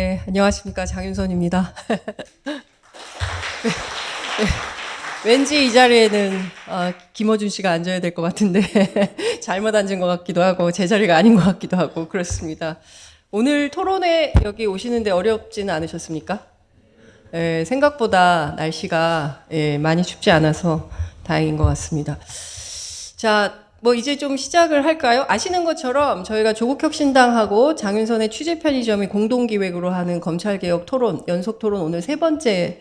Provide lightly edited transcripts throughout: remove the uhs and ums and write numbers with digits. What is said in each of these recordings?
네, 안녕하십니까. 장윤선입니다. 왠지 이 자리에는 김어준 씨가 앉아야 될 것 같은데 잘못 앉은 것 같기도 하고 제 자리가 아닌 것 같기도 하고 그렇습니다. 오늘 토론회 여기 오시는데 어렵지는 않으셨습니까? 생각보다 날씨가 많이 춥지 않아서 다행인 것 같습니다. 자, 뭐 이제 좀 시작을 할까요? 아시는 것처럼 저희가 조국혁신당하고 장윤선의 취재편의점이 공동기획으로 하는 검찰개혁 토론, 연속 토론 오늘 세 번째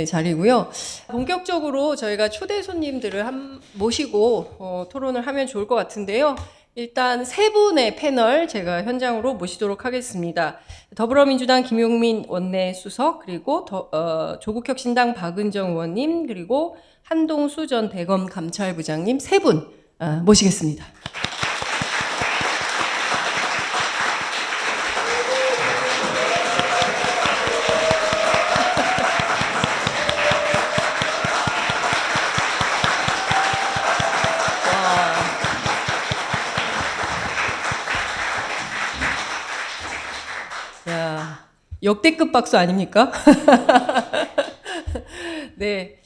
자리고요. 본격적으로 저희가 초대 손님들을 모시고 토론을 하면 좋을 것 같은데요. 일단 세 분의 패널 제가 현장으로 모시도록 하겠습니다. 더불어민주당 김용민 원내수석, 그리고 조국혁신당 박은정 의원님, 그리고 한동수 전 대검 감찰부장님 세 분 모시겠습니다. 야, 역대급 박수 아닙니까? 네.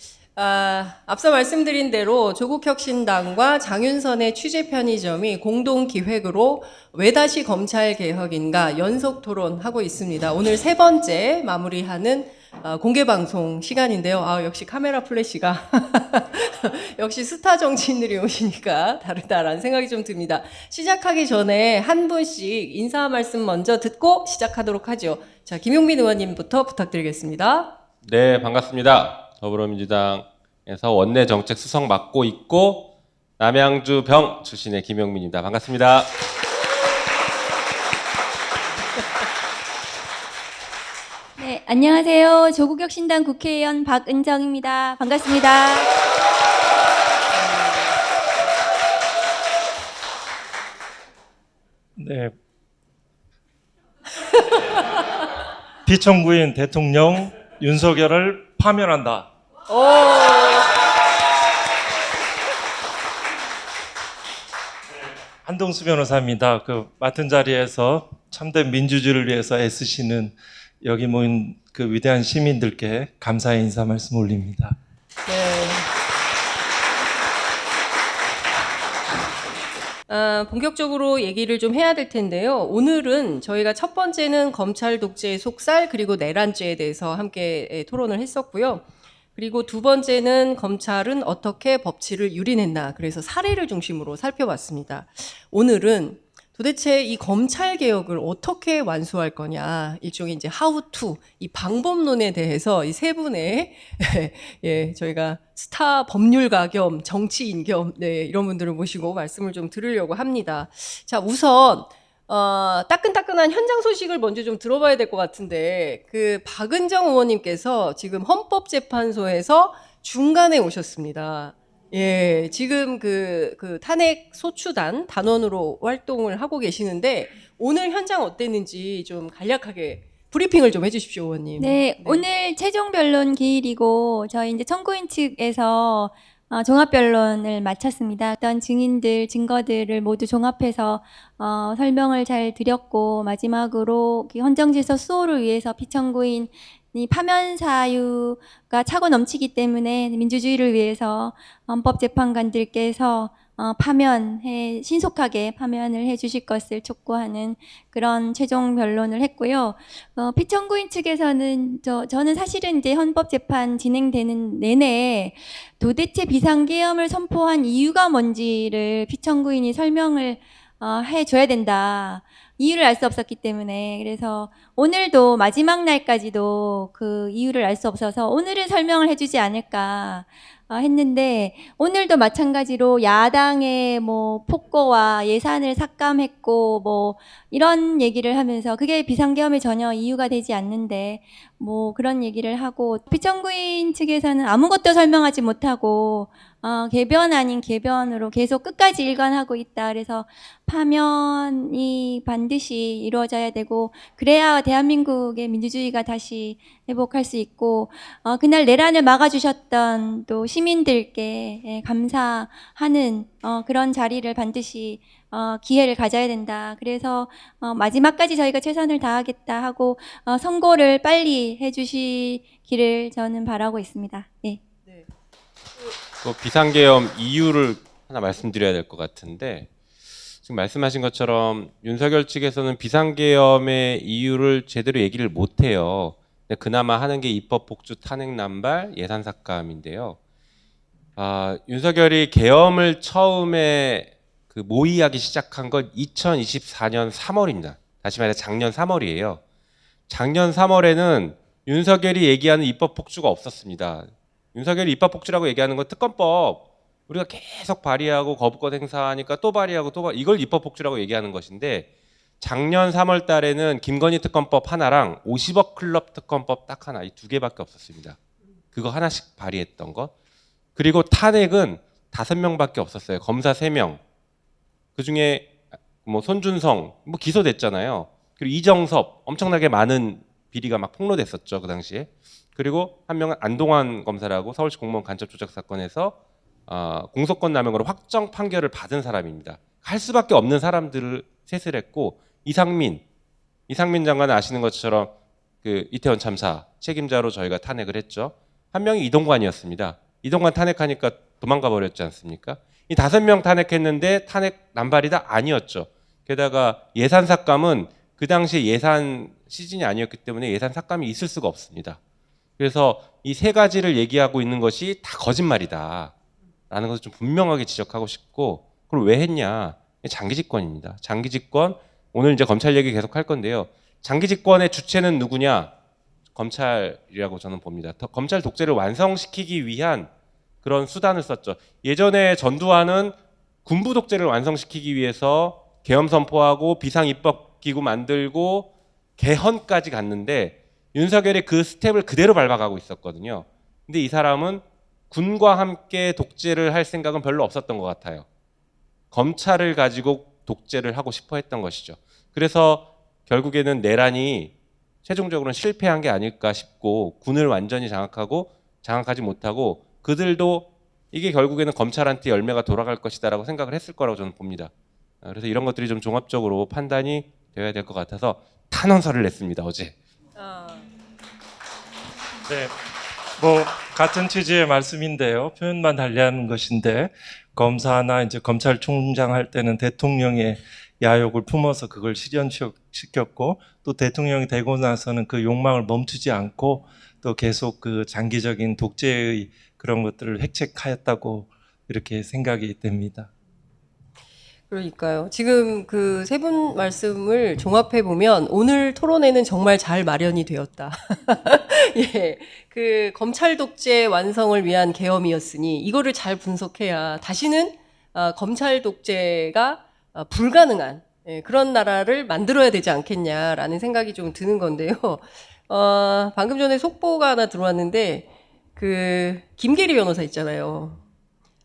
앞서 말씀드린 대로 조국혁신당과 장윤선의 취재편의점이 공동기획으로 왜 다시 검찰개혁인가 연속 토론하고 있습니다. 오늘 세 번째 마무리하는 공개방송 시간인데요. 역시 카메라 플래시가 역시 스타 정치인들이 오시니까 다르다라는 생각이 좀 듭니다. 시작하기 전에 한 분씩 인사 말씀 먼저 듣고 시작하도록 하죠. 자, 김용민 의원님부터 부탁드리겠습니다. 네, 반갑습니다. 더불어민주당에서 원내 정책 수석 맡고 있고 남양주 병 출신의 김용민입니다. 반갑습니다. 네, 안녕하세요. 조국혁신당 국회의원 박은정입니다. 반갑습니다. 네. 피청구인 대통령 윤석열을 파면한다. 한동수 변호사입니다. 맡은 자리에서 참된 민주주의를 위해서 애쓰시는 여기 모인 위대한 시민들께 감사의 인사 말씀 올립니다. 네. 본격적으로 얘기를 좀 해야 될 텐데요. 오늘은 저희가 첫 번째는 검찰 독재의 속살 그리고 내란죄에 대해서 함께 토론을 했었고요. 그리고 두 번째는 검찰은 어떻게 법치를 유린했나, 그래서 사례를 중심으로 살펴봤습니다. 오늘은 도대체 이 검찰 개혁을 어떻게 완수할 거냐, 일종의 이제 how to, 이 방법론에 대해서 이 세 분의 저희가 스타 법률가 겸 정치인 겸 이런 분들을 모시고 말씀을 좀 들으려고 합니다. 자, 우선 따끈따끈한 현장 소식을 먼저 좀 들어봐야 될 것 같은데, 박은정 의원님께서 지금 헌법재판소에서 중간에 오셨습니다. 예, 지금 탄핵 소추단 단원으로 활동을 하고 계시는데, 오늘 현장 어땠는지 좀 간략하게 브리핑을 좀 해주십시오, 의원님. 네, 오늘 최종 변론 기일이고, 저희 이제 청구인 측에서 종합변론을 마쳤습니다. 어떤 증인들, 증거들을 모두 종합해서 설명을 잘 드렸고, 마지막으로 헌정질서 수호를 위해서 피청구인 이 파면 사유가 차고 넘치기 때문에 민주주의를 위해서 헌법재판관들께서 신속하게 파면을 해주실 것을 촉구하는 그런 최종 변론을 했고요. 피청구인 측에서는 저는 사실은 이제 헌법재판 진행되는 내내 도대체 비상계엄을 선포한 이유가 뭔지를 피청구인이 설명을 해줘야 된다. 이유를 알 수 없었기 때문에, 그래서 오늘도 마지막 날까지도 그 이유를 알 수 없어서 오늘은 설명을 해주지 않을까 했는데, 오늘도 마찬가지로 야당의 폭거와 예산을 삭감했고 이런 얘기를 하면서 그게 비상계엄에 전혀 이유가 되지 않는데 그런 얘기를 하고, 피청구인 측에서는 아무것도 설명하지 못하고 개변 아닌 개변으로 계속 끝까지 일관하고 있다. 그래서 파면이 반드시 이루어져야 되고, 그래야 대한민국의 민주주의가 다시 회복할 수 있고, 그날 내란을 막아주셨던 또 시민들께 감사하는 그런 자리를 반드시 기회를 가져야 된다. 그래서 마지막까지 저희가 최선을 다하겠다 하고 선고를 빨리 해주시기를 저는 바라고 있습니다. 네. 그 비상계엄 이유를 하나 말씀드려야 될 것 같은데 지금 말씀하신 것처럼 윤석열 측에서는 비상계엄의 이유를 제대로 얘기를 못해요. 근데 그나마 하는 게 입법복주 탄핵남발 예산삭감인데요. 윤석열이 계엄을 처음에 그 모의하기 시작한 건 2024년 3월입니다. 다시 말해 작년 3월이에요. 작년 3월에는 윤석열이 얘기하는 입법복주가 없었습니다. 윤석열이 입법복주라고 얘기하는 건 특검법 우리가 계속 발의하고 거부권 행사하니까 또 발의하고 이걸 입법복주라고 얘기하는 것인데 작년 3월 달에는 김건희 특검법 하나랑 50억 클럽 특검법 딱 하나 이 두 개밖에 없었습니다. 그거 하나씩 발의했던 것. 그리고 탄핵은 5명밖에 없었어요. 검사 3명. 그중에 뭐 손준성 뭐 기소됐잖아요. 그리고 이정섭 엄청나게 많은 비리가 막 폭로됐었죠 그 당시에. 그리고 한 명은 안동환 검사라고 서울시 공무원 간첩 조작 사건에서 공소권 남용으로 확정 판결을 받은 사람입니다. 할 수밖에 없는 사람들을 셋을 했고 이상민 장관 아시는 것처럼 그 이태원 참사 책임자로 저희가 탄핵을 했죠. 한 명이 이동관이었습니다. 이동관 탄핵하니까 도망가 버렸지 않습니까? 이 5명 탄핵했는데 탄핵 남발이다 아니었죠. 게다가 예산 삭감은 그 당시에 예산 시즌이 아니었기 때문에 예산 삭감이 있을 수가 없습니다. 그래서 이 3가지를 얘기하고 있는 것이 다 거짓말이다 라는 것을 좀 분명하게 지적하고 싶고 그걸 왜 했냐? 장기 집권입니다. 장기 집권 오늘 이제 검찰 얘기 계속 할 건데요. 장기 집권의 주체는 누구냐? 검찰이라고 저는 봅니다. 검찰 독재를 완성시키기 위한 그런 수단을 썼죠. 예전에 전두환은 군부 독재를 완성시키기 위해서 계엄 선포하고 비상입법기구 만들고 개헌까지 갔는데 윤석열이 그 스텝을 그대로 밟아가고 있었거든요. 근데 이 사람은 군과 함께 독재를 할 생각은 별로 없었던 것 같아요. 검찰을 가지고 독재를 하고 싶어 했던 것이죠. 그래서 결국에는 내란이 최종적으로는 실패한 게 아닐까 싶고 군을 완전히 장악하지 못하고 그들도 이게 결국에는 검찰한테 열매가 돌아갈 것이다라고 생각을 했을 거라고 저는 봅니다. 그래서 이런 것들이 좀 종합적으로 판단이 되어야 될 것 같아서 탄원서를 냈습니다. 어제. 네, 뭐 같은 취지의 말씀인데요. 표현만 달리하는 것인데 검사나 이제 검찰총장 할 때는 대통령의 야욕을 품어서 그걸 실현시켰고 또 대통령이 되고 나서는 그 욕망을 멈추지 않고 또 계속 그 장기적인 독재의 그런 것들을 획책하였다고 이렇게 생각이 됩니다. 그러니까요. 지금 그 3분 말씀을 종합해 보면 오늘 토론회는 정말 잘 마련이 되었다. 예, 그 검찰 독재 완성을 위한 계엄이었으니 이거를 잘 분석해야 다시는 검찰 독재가 불가능한 그런 나라를 만들어야 되지 않겠냐라는 생각이 좀 드는 건데요. 방금 전에 속보가 하나 들어왔는데 그 김계리 변호사 있잖아요.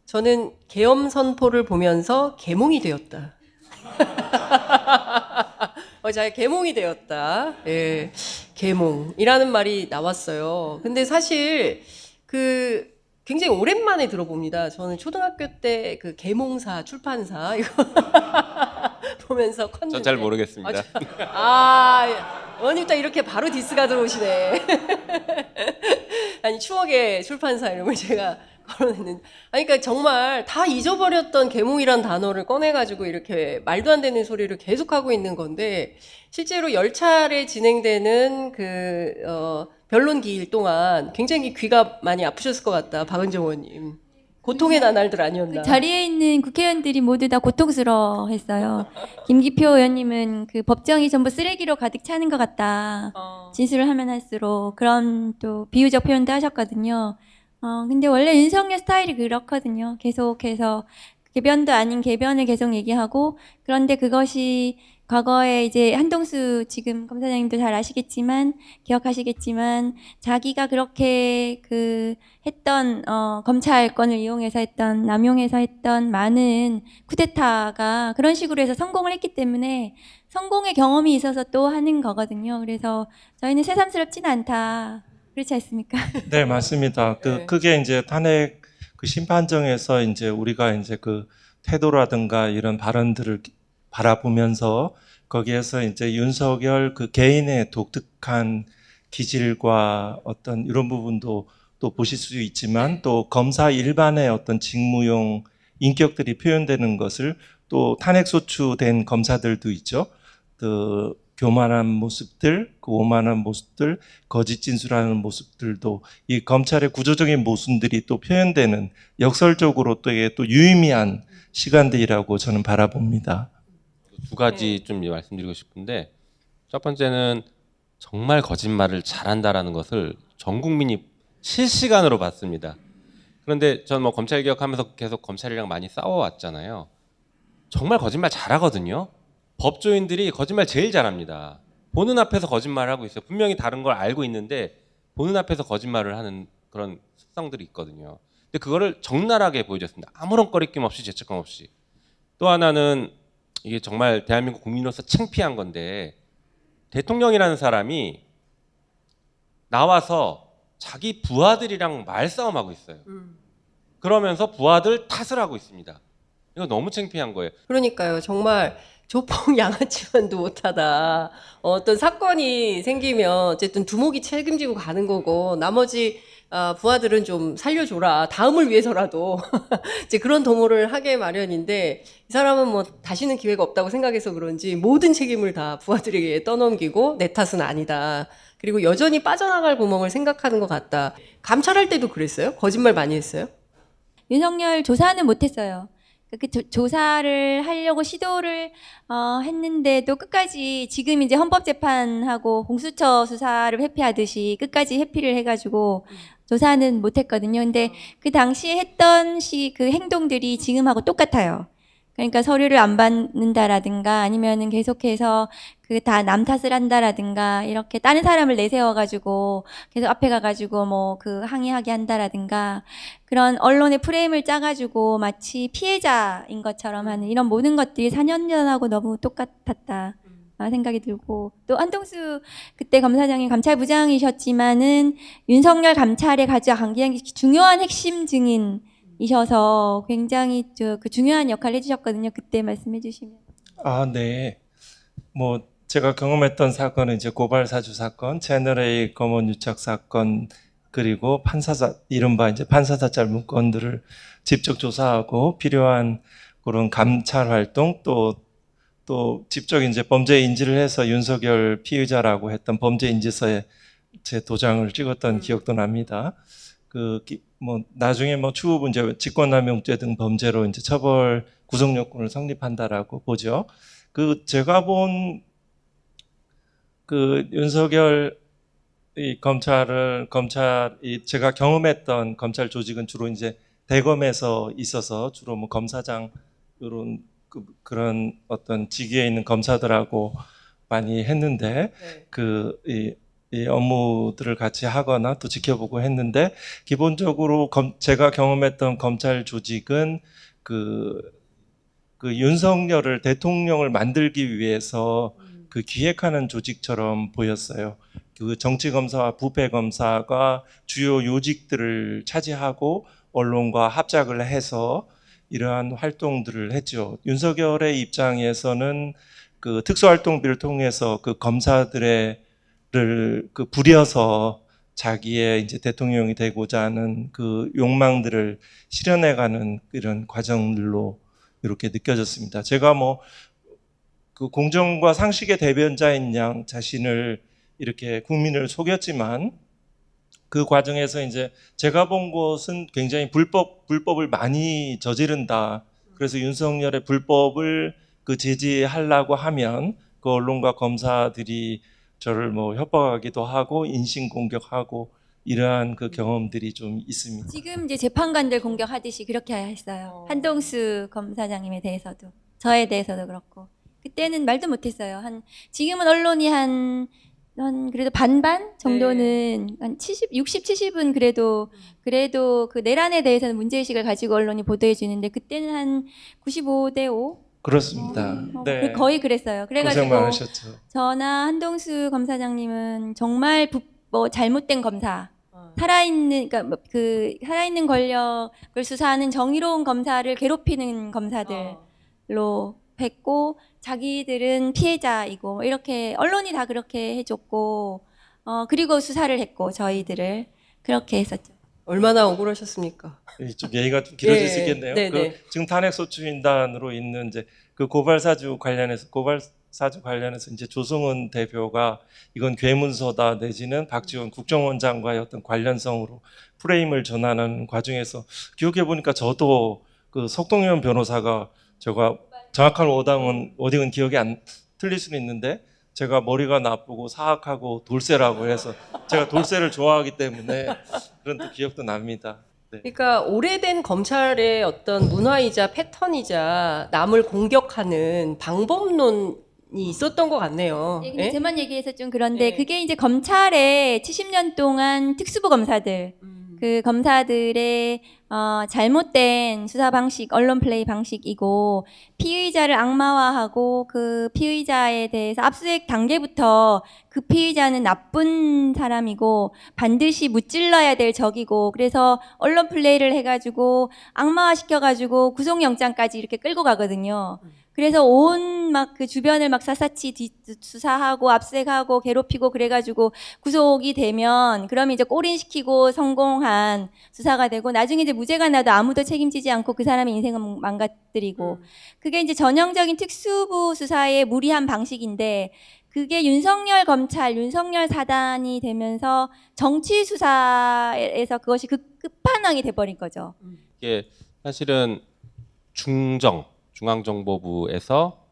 저는 계엄 선포를 보면서 계몽이 되었다. 잘 계몽이 되었다. 예, 계몽이라는 말이 나왔어요. 근데 사실 그 굉장히 오랜만에 들어봅니다. 저는 초등학교 때 그 계몽사 출판사 이거 보면서 컸는데. 전 잘 모르겠습니다. 원님 딱 이렇게 바로 디스가 들어오시네. 아니 추억의 출판사 이름을 제가 거론했는데, 그러니까 정말 다 잊어버렸던 계몽이란 단어를 꺼내가지고 이렇게 말도 안 되는 소리를 계속하고 있는 건데 실제로 10차례 진행되는 변론 기일 동안 굉장히 귀가 많이 아프셨을 것 같다, 박은정 의원님. 고통의 나날들 아니었나. 그 자리에 있는 국회의원들이 모두 다 고통스러워했어요. 김기표 의원님은 그 법정이 전부 쓰레기로 가득 차는 것 같다. 진술을 하면 할수록 그런 또 비유적 표현도 하셨거든요. 근데 원래 윤석열 스타일이 그렇거든요. 계속해서 개변도 아닌 개변을 계속 얘기하고, 그런데 그것이 과거에 이제 한동수 지금 검사장님도 잘 아시겠지만, 기억하시겠지만, 자기가 그렇게 했던, 검찰권을 이용해서 했던, 남용해서 했던 많은 쿠데타가 그런 식으로 해서 성공을 했기 때문에 성공의 경험이 있어서 또 하는 거거든요. 그래서 저희는 새삼스럽지는 않다. 그렇지 않습니까? 네, 맞습니다. 네. 그게 이제 탄핵 그 심판정에서 이제 우리가 이제 그 태도라든가 이런 발언들을 바라보면서 거기에서 이제 윤석열 그 개인의 독특한 기질과 어떤 이런 부분도 또 보실 수 있지만 또 검사 일반의 어떤 직무용 인격들이 표현되는 것을 또 탄핵소추된 검사들도 있죠. 그 교만한 모습들, 그 오만한 모습들, 거짓 진술하는 모습들도 이 검찰의 구조적인 모순들이 또 표현되는 역설적으로 또 이게 또 유의미한 시간들이라고 저는 바라봅니다. 두 가지 좀 말씀드리고 싶은데, 첫 번째는 정말 거짓말을 잘한다라는 것을 전 국민이 실시간으로 봤습니다. 그런데 저는 뭐 검찰 개혁하면서 계속 검찰이랑 많이 싸워왔잖아요. 정말 거짓말 잘하거든요. 법조인들이 거짓말 제일 잘합니다. 보는 앞에서 거짓말을 하고 있어요. 분명히 다른 걸 알고 있는데 보는 앞에서 거짓말을 하는 그런 습성들이 있거든요. 근데 그거를 적나라하게 보여줬습니다. 아무런 꺼리낌 없이 죄책감 없이. 또 하나는 이게 정말 대한민국 국민으로서 창피한 건데, 대통령이라는 사람이 나와서 자기 부하들이랑 말싸움하고 있어요. 그러면서 부하들 탓을 하고 있습니다. 이거 너무 창피한 거예요. 그러니까요. 정말 조폭 양아치만도 못하다. 어떤 사건이 생기면 어쨌든 두목이 책임지고 가는 거고, 나머지 부하들은 좀 살려줘라. 다음을 위해서라도 이제 그런 도모를 하게 마련인데, 이 사람은 뭐 다시는 기회가 없다고 생각해서 그런지 모든 책임을 다 부하들에게 떠넘기고 내 탓은 아니다. 그리고 여전히 빠져나갈 구멍을 생각하는 것 같다. 감찰할 때도 그랬어요? 거짓말 많이 했어요? 윤석열 조사는 못했어요. 조사를 하려고 시도를 했는데도 끝까지 지금 이제 헌법재판하고 공수처 수사를 회피하듯이 끝까지 회피를 해가지고 조사는 못했거든요. 근데 그 당시에 했던 그 행동들이 지금하고 똑같아요. 그러니까 서류를 안 받는다라든가 아니면은 계속해서 그 다 남 탓을 한다라든가 이렇게 다른 사람을 내세워가지고 계속 앞에 가가지고 뭐 그 항의하게 한다라든가 그런 언론의 프레임을 짜가지고 마치 피해자인 것처럼 하는 이런 모든 것들이 4년 전하고 너무 똑같았다 생각이 들고, 또 한동수 그때 검사장이 감찰부장이셨지만은 윤석열 감찰에 가장 중요한 핵심 증인 이셔서 굉장히 그 중요한 역할을 해주셨거든요. 그때 말씀해 주시면. 아, 네. 뭐 제가 경험했던 사건은 이제 고발 사주 사건, 채널A 검언 유착 사건, 그리고 이른바 이제 판사사찰 문건들을 직접 조사하고 필요한 그런 감찰 활동, 또 직접 이제 범죄 인지를 해서 윤석열 피의자라고 했던 범죄 인지서에 제 도장을 찍었던 기억도 납니다. 뭐 나중에 뭐 추후 이제 직권남용죄 등 범죄로 이제 처벌 구속 요건을 성립한다라고 보죠. 제가 본 윤석열 검찰이 제가 경험했던 검찰 조직은 주로 이제 대검에서 있어서 주로 뭐 검사장 이런 그런 어떤 직위에 있는 검사들하고 많이 했는데 네. 이 업무들을 같이 하거나 또 지켜보고 했는데, 기본적으로 제가 경험했던 검찰 조직은 그 윤석열을 대통령을 만들기 위해서 그 기획하는 조직처럼 보였어요. 그 정치검사와 부패검사가 주요 요직들을 차지하고 언론과 합작을 해서 이러한 활동들을 했죠. 윤석열의 입장에서는 그 특수활동비를 통해서 그 검사들을 부려서 자기의 이제 대통령이 되고자 하는 그 욕망들을 실현해가는 이런 과정들로 이렇게 느껴졌습니다. 제가 뭐 그 공정과 상식의 대변자인 양 자신을 이렇게 국민을 속였지만, 그 과정에서 이제 제가 본 것은 굉장히 불법을 많이 저지른다. 그래서 윤석열의 불법을 제지하려고 하면 그 언론과 검사들이 저를 뭐 협박하기도 하고 인신공격하고 이러한 그 경험들이 좀 있습니다. 지금 이제 재판관들 공격하듯이 그렇게 했어요. 한동수 검사장님에 대해서도, 저에 대해서도 그렇고. 그때는 말도 못했어요. 지금은 언론이 한 그래도 반반 정도는 한 60, 70은 그래도 그 내란에 대해서는 문제의식을 가지고 언론이 보도해 주는데, 그때는 한 95대 5? 그렇습니다. 네. 거의 그랬어요. 고생 그래가지고 많으셨죠. 저나 한동수 검사장님은 정말 잘못된 검사, 살아있는 그러니까 그 살아있는 권력을 수사하는 정의로운 검사를 괴롭히는 검사들로 했고 자기들은 피해자이고 뭐 이렇게 언론이 다 그렇게 해줬고 그리고 수사를 했고 저희들을 그렇게 했었죠. 얼마나 억울하셨습니까? 좀 얘기가 좀 길어질 네, 수 있겠네요. 네, 그 네. 지금 탄핵소추인단으로 있는 이제 그 고발사주 관련해서 이제 조성은 대표가 이건 괴문서다 내지는 박지원 국정원장과의 어떤 관련성으로 프레임을 전하는 과정에서 기억해 보니까 저도 그 석동현 변호사가 제가 정확한 워딩은 기억이 안 틀릴 수는 있는데 제가 머리가 나쁘고 사악하고 돌쇠라고 해서 제가 돌쇠를 좋아하기 때문에 그런 또 기억도 납니다. 네. 그러니까 오래된 검찰의 어떤 문화이자 패턴이자 남을 공격하는 방법론이 있었던 것 같네요. 예, 근데 예? 제만 얘기해서 좀 그런데 네. 그게 이제 검찰의 70년 동안 특수부 검사들 그 검사들의 잘못된 수사 방식, 언론 플레이 방식이고 피의자를 악마화하고 그 피의자에 대해서 압수수색 단계부터 그 피의자는 나쁜 사람이고 반드시 무찔러야 될 적이고 그래서 언론 플레이를 해가지고 악마화 시켜가지고 구속영장까지 이렇게 끌고 가거든요. 그래서 온 막 그 주변을 막 샅샅이 수사하고 압수수색하고 괴롭히고 그래가지고 구속이 되면 그러면 이제 꼬린시키고 성공한 수사가 되고 나중에 이제 무죄가 나도 아무도 책임지지 않고 그 사람의 인생을 망가뜨리고 그게 이제 전형적인 특수부 수사의 무리한 방식인데 그게 윤석열 검찰, 윤석열 사단이 되면서 정치 수사에서 그것이 끝판왕이 돼버린 거죠. 이게 사실은 중앙정보부에서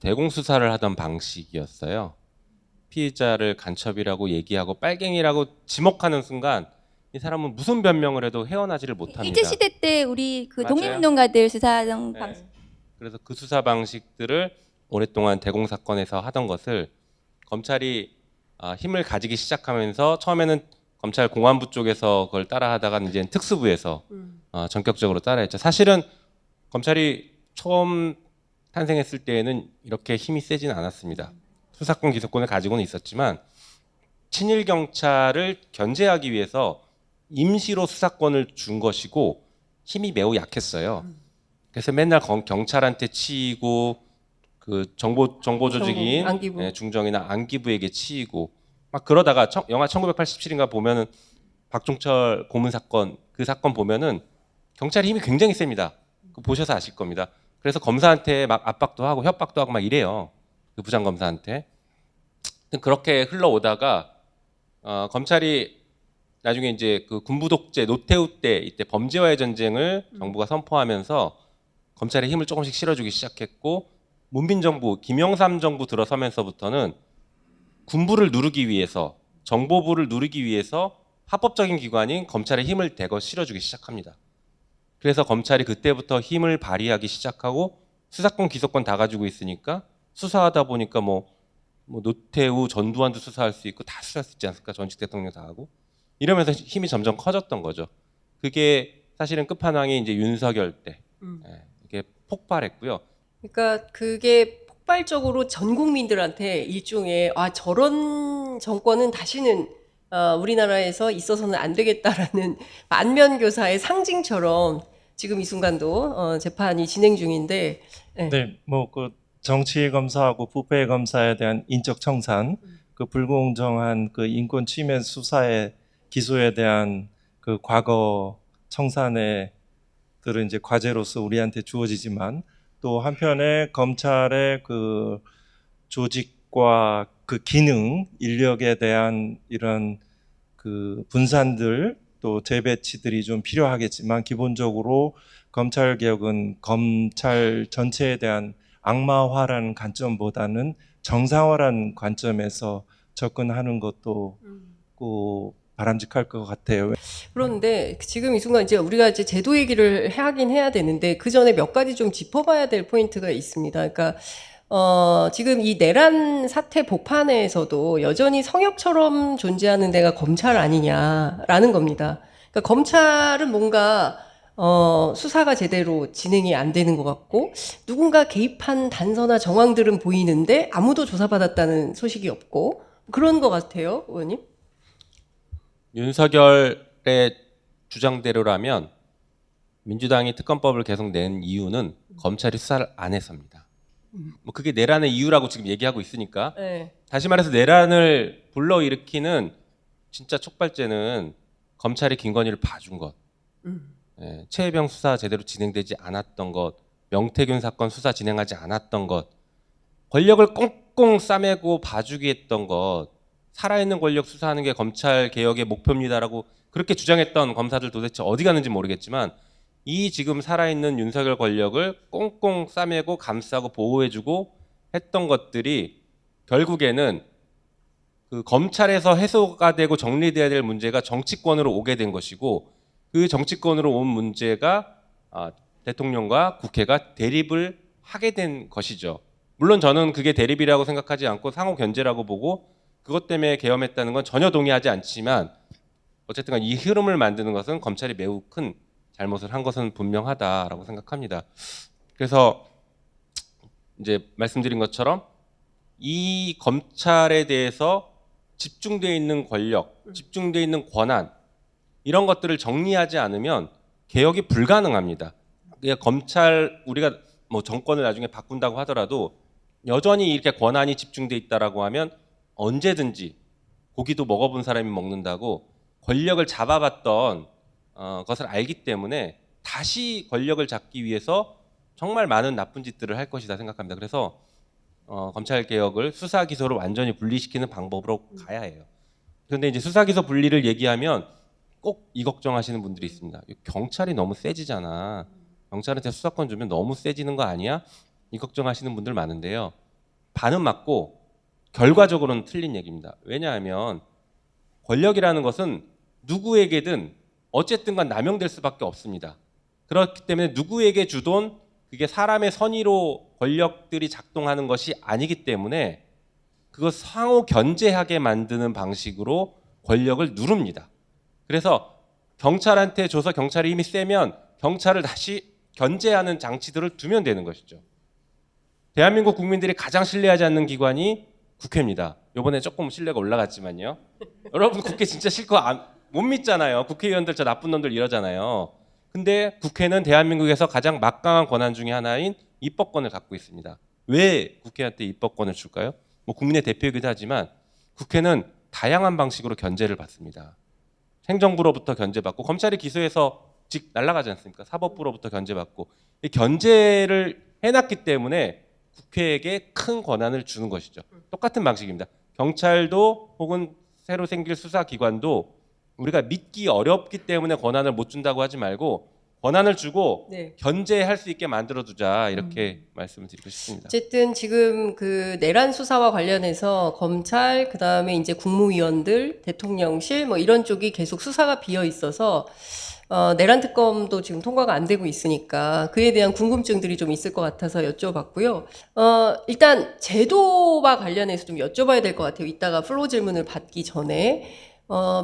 대공수사를 하던 방식이었어요. 피의자를 간첩이라고 얘기하고 빨갱이라고 지목하는 순간 이 사람은 무슨 변명을 해도 헤어나지를 못합니다. 일제시대 때 우리 그 맞아요. 독립운동가들 수사하던 네. 방식. 그래서 그 수사 방식들을 오랫동안 대공사건에서 하던 것을 검찰이 힘을 가지기 시작하면서 처음에는 검찰 공안부 쪽에서 그걸 따라하다가 이제 특수부에서 전격적으로 따라했죠. 사실은 검찰이 처음 탄생했을 때에는 이렇게 힘이 세지는 않았습니다. 수사권 기소권을 가지고는 있었지만 친일 경찰을 견제하기 위해서 임시로 수사권을 준 것이고 힘이 매우 약했어요. 그래서 맨날 경찰한테 치이고 그 정보 조직인 안기부. 중정이나 안기부에게 치이고 막 그러다가 영화 1987인가 보면은 박종철 고문 사건 그 사건 보면은 경찰이 힘이 굉장히 셉니다. 그거 보셔서 아실 겁니다. 그래서 검사한테 막 압박도 하고 협박도 하고 막 이래요. 그 부장 검사한테. 그렇게 흘러오다가 검찰이 나중에 이제 그 군부 독재 노태우 때 이때 범죄와의 전쟁을 정부가 선포하면서 검찰의 힘을 조금씩 실어주기 시작했고 문민정부 김영삼 정부 들어서면서부터는 군부를 누르기 위해서 정보부를 누르기 위해서 합법적인 기관인 검찰의 힘을 대거 실어주기 시작합니다. 그래서 검찰이 그때부터 힘을 발휘하기 시작하고 수사권 기소권 다 가지고 있으니까 수사하다 보니까 뭐 노태우 전두환도 수사할 수 있고 다 수사할 수 있지 않습니까? 전직 대통령 다 하고 이러면서 힘이 점점 커졌던 거죠. 그게 사실은 끝판왕이 이제 윤석열 때 이게 폭발했고요. 그러니까 그게 폭발적으로 전 국민들한테 일종의 저런 정권은 다시는 우리나라에서 있어서는 안 되겠다라는 만면교사의 상징처럼 지금 이 순간도 재판이 진행 중인데 네, 뭐 그 정치 검사하고 부패 검사에 대한 인적 청산, 그 불공정한 그 인권 침해 수사의 기소에 대한 그 과거 청산의 들은 이제 과제로서 우리한테 주어지지만 또 한편에 검찰의 그 조직과 그 기능, 인력에 대한 이런 그 분산들 또 재배치들이 좀 필요하겠지만 기본적으로 검찰 개혁은 검찰 전체에 대한 악마화라는 관점보다는 정상화라는 관점에서 접근하는 것도 바람직할 것 같아요. 그런데 지금 이 순간 이제 우리가 이제 제도 얘기를 하긴 해야 되는데 그 전에 몇 가지 좀 짚어봐야 될 포인트가 있습니다. 그러니까 지금 이 내란 사태 복판에서도 여전히 성역처럼 존재하는 데가 검찰 아니냐라는 겁니다. 그러니까 검찰은 뭔가 수사가 제대로 진행이 안 되는 것 같고 누군가 개입한 단서나 정황들은 보이는데 아무도 조사받았다는 소식이 없고 그런 것 같아요, 의원님. 윤석열 주장대로라면 민주당이 특검법을 계속 낸 이유는 검찰이 수사를 안 해서입니다. 뭐 그게 내란의 이유라고 지금 얘기하고 있으니까 네. 다시 말해서 내란을 불러일으키는 진짜 촉발제는 검찰이 김건희를 봐준 것, 최혜병 수사 제대로 진행되지 않았던 것, 명태균 사건 수사 진행하지 않았던 것, 권력을 꽁꽁 싸매고 봐주기 했던 것, 살아있는 권력 수사하는 게 검찰 개혁의 목표입니다라고 그렇게 주장했던 검사들 도대체 어디 갔는지 모르겠지만 이 지금 살아있는 윤석열 권력을 꽁꽁 싸매고 감싸고 보호해주고 했던 것들이 결국에는 그 검찰에서 해소가 되고 정리돼야 될 문제가 정치권으로 오게 된 것이고 그 정치권으로 온 문제가 대통령과 국회가 대립을 하게 된 것이죠. 물론 저는 그게 대립이라고 생각하지 않고 상호 견제라고 보고 그것 때문에 계엄했다는 건 전혀 동의하지 않지만 어쨌든 이 흐름을 만드는 것은 검찰이 매우 큰 잘못을 한 것은 분명하다라고 생각합니다. 그래서 이제 말씀드린 것처럼 이 검찰에 대해서 집중되어 있는 권력, 집중되어 있는 권한 이런 것들을 정리하지 않으면 개혁이 불가능합니다. 그러니까 검찰 우리가 뭐 정권을 나중에 바꾼다고 하더라도 여전히 이렇게 권한이 집중돼 있다라고 하면 언제든지 고기도 먹어본 사람이 먹는다고 권력을 잡아봤던 것을 알기 때문에 다시 권력을 잡기 위해서 정말 많은 나쁜 짓들을 할 것이다 생각합니다. 그래서 검찰 개혁을 수사 기소로 완전히 분리시키는 방법으로 가야 해요. 그런데 이제 수사 기소 분리를 얘기하면 꼭 이 걱정하시는 분들이 있습니다. 경찰이 너무 세지잖아. 경찰한테 수사권 주면 너무 세지는 거 아니야? 이 걱정하시는 분들 많은데요. 반은 맞고 결과적으로는 틀린 얘기입니다. 왜냐하면 권력이라는 것은 누구에게든 어쨌든 간 남용될 수밖에 없습니다. 그렇기 때문에 누구에게 주던 그게 사람의 선의로 권력들이 작동하는 것이 아니기 때문에 그거 상호 견제하게 만드는 방식으로 권력을 누릅니다. 그래서 경찰한테 줘서 경찰이 힘이 세면 경찰을 다시 견제하는 장치들을 두면 되는 것이죠. 대한민국 국민들이 가장 신뢰하지 않는 기관이 국회입니다. 이번에 조금 신뢰가 올라갔지만요. 여러분 국회 진짜 싫고 못 믿잖아요. 국회의원들 저 나쁜 놈들 이러잖아요. 근데 국회는 대한민국에서 가장 막강한 권한 중에 하나인 입법권을 갖고 있습니다. 왜 국회한테 입법권을 줄까요? 뭐 국민의 대표이기도 하지만 국회는 다양한 방식으로 견제를 받습니다. 행정부로부터 견제받고 검찰이 기소해서 직 날아가지 않습니까? 사법부로부터 견제받고 이 견제를 해놨기 때문에 국회에게 큰 권한을 주는 것이죠. 똑같은 방식입니다. 경찰도 혹은 새로 생길 수사기관도 우리가 믿기 어렵기 때문에 권한을 못 준다고 하지 말고 권한을 주고 네. 견제할 수 있게 만들어두자 이렇게 말씀을 드리고 싶습니다. 어쨌든 지금 그 내란 수사와 관련해서 검찰 그다음에 이제 국무위원들, 대통령실 뭐 이런 쪽이 계속 수사가 비어 있어서 내란 특검도 지금 통과가 안 되고 있으니까 그에 대한 궁금증들이 좀 있을 것 같아서 여쭤봤고요. 일단 제도와 관련해서 좀 여쭤봐야 될 것 같아요. 이따가 플로우 질문을 받기 전에.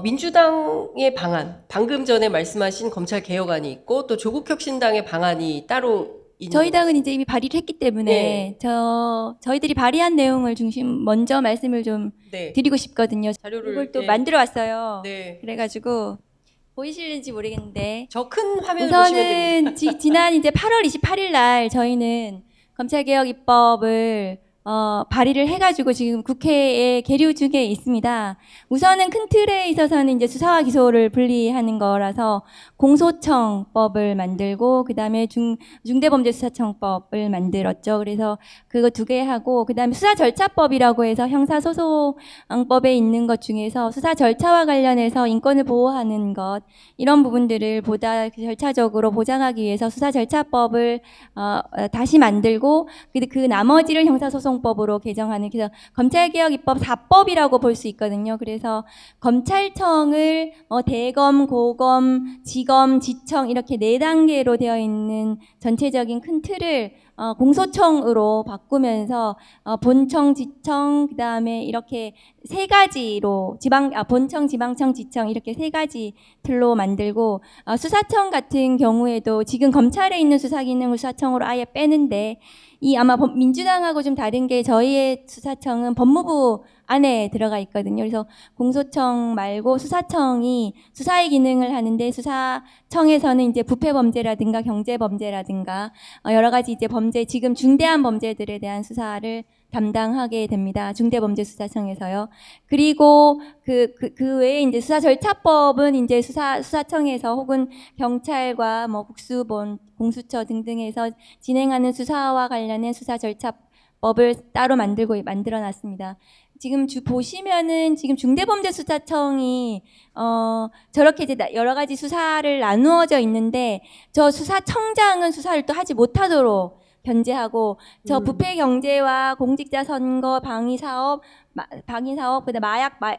민주당의 방안, 방금 전에 말씀하신 검찰 개혁안이 있고 또 조국혁신당의 방안이 따로 있는 저희 당은 이제 이미 발의를 했기 때문에 네. 저희들이 발의한 내용을 먼저 말씀을 좀 네. 드리고 싶거든요. 자료를 이걸 또 네. 만들어 왔어요. 네. 그래가지고 보이실는지 모르겠는데 저 큰 화면을 보시면 됩니다. 우선은 지난 이제 8월 28일 날 저희는 검찰개혁 입법을 발의를 해가지고 지금 국회에 계류 중에 있습니다. 우선은 큰 틀에 있어서는 이제 수사와 기소를 분리하는 거라서 공소청법을 만들고 그 다음에 중대범죄수사청법을 만들었죠. 그래서 그거 2개 하고 그 다음에 수사절차법이라고 해서 형사소송법에 있는 것 중에서 수사 절차와 관련해서 인권을 보호하는 것 이런 부분들을 보다 절차적으로 보장하기 위해서 수사절차법을 다시 만들고 그 나머지를 형사소송법으로 개정하는 그래서 검찰개혁 입법 4법이라고 볼 수 있거든요. 그래서 검찰청을 대검, 고검, 지검, 지청 이렇게 4단계로 되어 있는 전체적인 큰 틀을 공소청으로 바꾸면서 본청, 지청 그다음에 이렇게 3가지로 본청, 지방청, 지청 이렇게 3가지 틀로 만들고 수사청 같은 경우에도 지금 검찰에 있는 수사 기능을 수사청으로 아예 빼는데 이 아마 민주당하고 좀 다른 게 저희의 수사청은 법무부 안에 들어가 있거든요. 그래서 공소청 말고 수사청이 수사의 기능을 하는데, 수사청에서는 이제 부패 범죄라든가 경제 범죄라든가 여러 가지 이제 범죄, 지금 중대한 범죄들에 대한 수사를 담당하게 됩니다. 중대범죄수사청에서요. 그리고 그 외에 이제 수사절차법은 이제 수사청에서 혹은 경찰과 뭐 국수본, 공수처 등등에서 진행하는 수사와 관련된 수사절차법을 따로 만들어 놨습니다. 지금 보시면은 지금 중대범죄수사청이 저렇게 이제 여러 가지 수사를 나누어져 있는데, 저 수사청장은 수사를 또 하지 못하도록 견제하고, 저 부패 경제와 공직자 선거 방위 사업, 그다음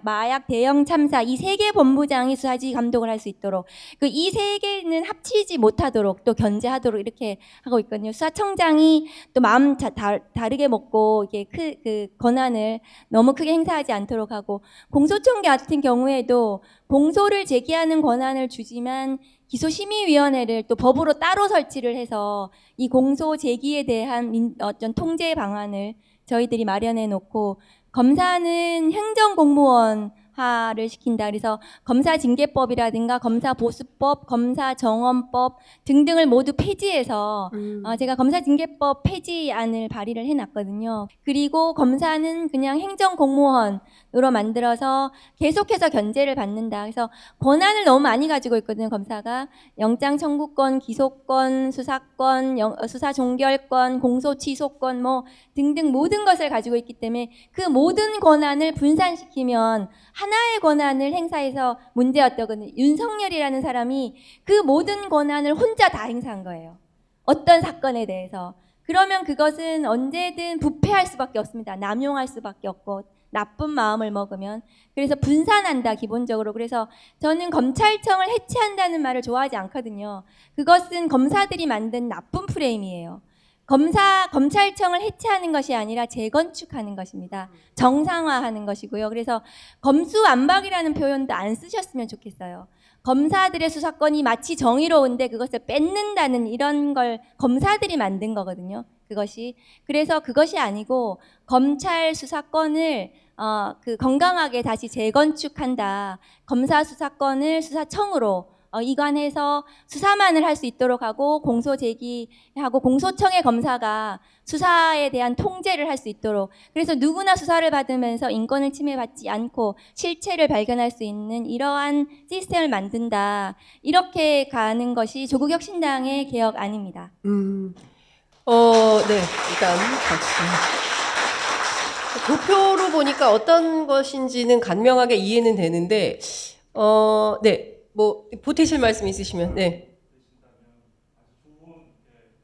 마약 대형 참사, 이 세 개 본부장이 수사지 감독을 할 수 있도록, 그 이 세 개는 합치지 못하도록 또 견제하도록 이렇게 하고 있거든요. 수사청장이 또 마음 다르게 먹고 이게 그 권한을 너무 크게 행사하지 않도록 하고, 공소청 같은 경우에도 공소를 제기하는 권한을 주지만 기소심의위원회를 또 법으로 따로 설치를 해서 이 공소 제기에 대한 어떤 통제 방안을 저희들이 마련해 놓고, 검사는 행정공무원화를 시킨다. 그래서 검사징계법이라든가 검사보수법, 검사정원법 등등을 모두 폐지해서 제가 검사징계법 폐지안을 발의를 해놨거든요. 그리고 검사는 그냥 행정공무원으로 만들어서 계속해서 견제를 받는다. 그래서 권한을 너무 많이 가지고 있거든요. 검사가 영장 청구권, 기소권, 수사권, 수사 종결권, 공소 취소권 뭐 등등 모든 것을 가지고 있기 때문에 그 모든 권한을 분산시키면 하나의 권한을 행사해서 문제였다거든요. 윤석열이라는 사람이 그 모든 권한을 혼자 다 행사한 거예요. 어떤 사건에 대해서. 그러면 그것은 언제든 부패할 수밖에 없습니다. 남용할 수밖에 없고, 나쁜 마음을 먹으면. 그래서 분산한다, 기본적으로. 그래서 저는 검찰청을 해체한다는 말을 좋아하지 않거든요. 그것은 검사들이 만든 나쁜 프레임이에요. 검찰청을 해체하는 것이 아니라 재건축하는 것입니다. 정상화하는 것이고요. 그래서 검수완박이라는 표현도 안 쓰셨으면 좋겠어요. 검사들의 수사권이 마치 정의로운데 그것을 뺏는다는 이런 걸 검사들이 만든 거거든요. 그것이. 그래서 그것이 아니고 검찰 수사권을 건강하게 다시 재건축한다. 검사 수사권을 수사청으로 이관해서 수사만을 할 수 있도록 하고, 공소 제기하고 공소청의 검사가 수사에 대한 통제를 할 수 있도록, 그래서 누구나 수사를 받으면서 인권을 침해받지 않고 실체를 발견할 수 있는 이러한 시스템을 만든다. 이렇게 가는 것이 조국혁신당의 개혁안입니다. 네, 일단 박수. 도표로 보니까 어떤 것인지는 간명하게 이해는 되는데, 네, 뭐 보태실 말씀 있으시면, 네.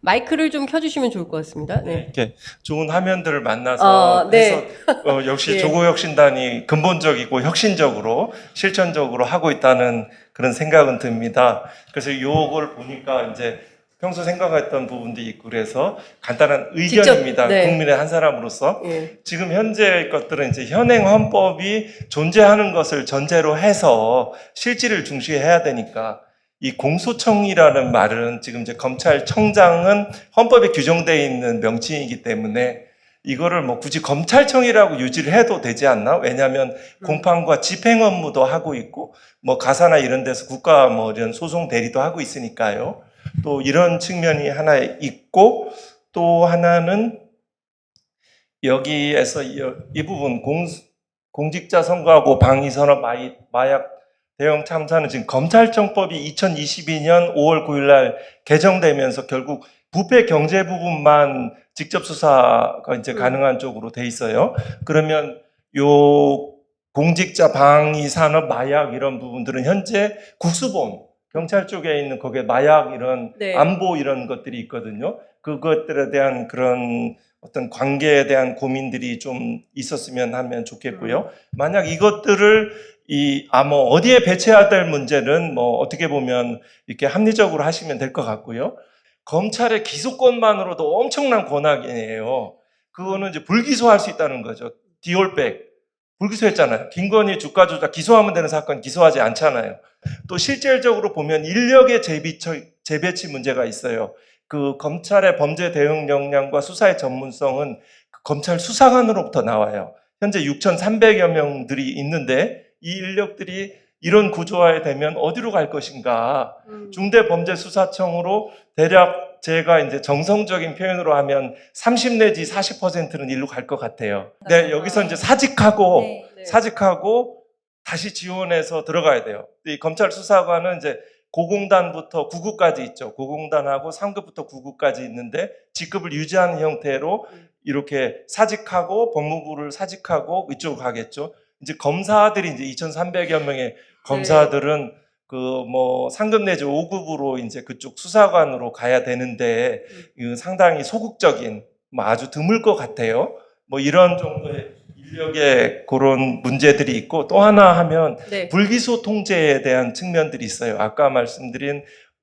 마이크를 좀 켜주시면 좋을 것 같습니다. 네. 이렇게 좋은 화면들을 만나서 네. 해서 역시 예. 조국혁신단이 근본적이고 혁신적으로 실천적으로 하고 있다는 그런 생각은 듭니다. 그래서 요걸 보니까 이제 평소 생각했던 부분도 있고 그래서 간단한 의견입니다. 직접, 네. 국민의 한 사람으로서. 예. 지금 현재 것들은 이제 현행 헌법이 존재하는 것을 전제로 해서 실질을 중시해야 되니까, 이 공소청이라는 말은 지금 이제 검찰청장은 헌법에 규정되어 있는 명칭이기 때문에 이거를 뭐 굳이 검찰청이라고 유지를 해도 되지 않나? 왜냐하면 공판과 집행 업무도 하고 있고 뭐 가사나 이런 데서 국가 뭐 이런 소송 대리도 하고 있으니까요. 또 이런 측면이 하나 있고, 또 하나는 여기에서 이 부분 공직자 선거하고 방위선업 마약 대형 참사는 지금 검찰청법이 2022년 5월 9일 날 개정되면서 결국 부패 경제 부분만 직접 수사가 이제 가능한 쪽으로 돼 있어요. 그러면 요 공직자 방위 산업 마약 이런 부분들은 현재 국수본 경찰 쪽에 있는 거기에 마약 이런 네. 안보 이런 것들이 있거든요. 그것들에 대한 그런 어떤 관계에 대한 고민들이 좀 있었으면 하면 좋겠고요. 만약 이것들을 뭐 어디에 배치해야 될 문제는 뭐 어떻게 보면 이렇게 합리적으로 하시면 될 것 같고요. 검찰의 기소권만으로도 엄청난 권한이에요. 그거는 이제 불기소할 수 있다는 거죠. 디올백 불기소했잖아요. 김건희 주가 조작 기소하면 되는 사건 기소하지 않잖아요. 또 실질적으로 보면 인력의 재배치 문제가 있어요. 그 검찰의 범죄 대응 역량과 수사의 전문성은 그 검찰 수사관으로부터 나와요. 현재 6,300여 명들이 있는데 이 인력들이 이런 구조화에 되면 어디로 갈 것인가? 중대범죄수사청으로 대략 제가 이제 정성적인 표현으로 하면 30 내지 40%는 일로 갈 것 같아요. 네, 여기서 이제 사직하고 네. 네. 사직하고 다시 지원해서 들어가야 돼요. 이 검찰 수사관은 이제 고공단부터 9구까지 있죠. 고공단하고 3급부터 9구까지 있는데 직급을 유지하는 형태로 이렇게 사직하고 법무부를 사직하고 이쪽으로 가겠죠. 이제 검사들이 이제 2,300여 명의 검사들은 그 뭐 상급 내지 5급으로 이제 그쪽 수사관으로 가야 되는데 이거 상당히 소극적인 뭐 아주 드물 것 같아요. 뭐 이런 정도의 인력의 그런 문제들이 있고 또 하나 하면 네. 불기소 통제에 대한 측면들이 있어요. 아까 말씀드린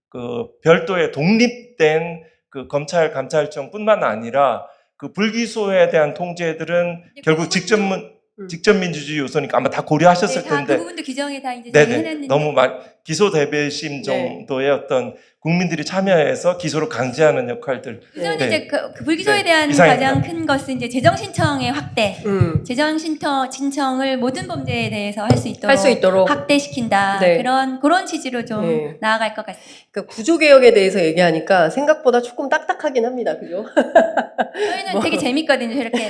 그 별도의 독립된 그 검찰 감찰청뿐만 아니라 그 불기소에 대한 통제들은 근데 결국 그 부분도- 직접 민주주의 요소니까 아마 다 고려하셨을 네, 다 텐데 그 부분도 규정에 다 이제 저희 네네 해놨는데 너무 기소 대배심 정도의 어떤 국민들이 참여해서 기소를 강제하는 역할들 우선 네. 이제 그 불기소에 네, 대한 이상입니다. 가장 큰 것은 이제 재정 신청의 확대. 재정 신청을 모든 범죄에 대해서 할 수 있도록, 할 수 있도록. 확대시킨다. 네. 그런 취지로 좀 네. 나아갈 것 같습니다. 그러니까 구조개혁에 대해서 얘기하니까 생각보다 조금 딱딱하긴 합니다. 그죠? 저희는 뭐. 되게 재밌거든요. 저렇게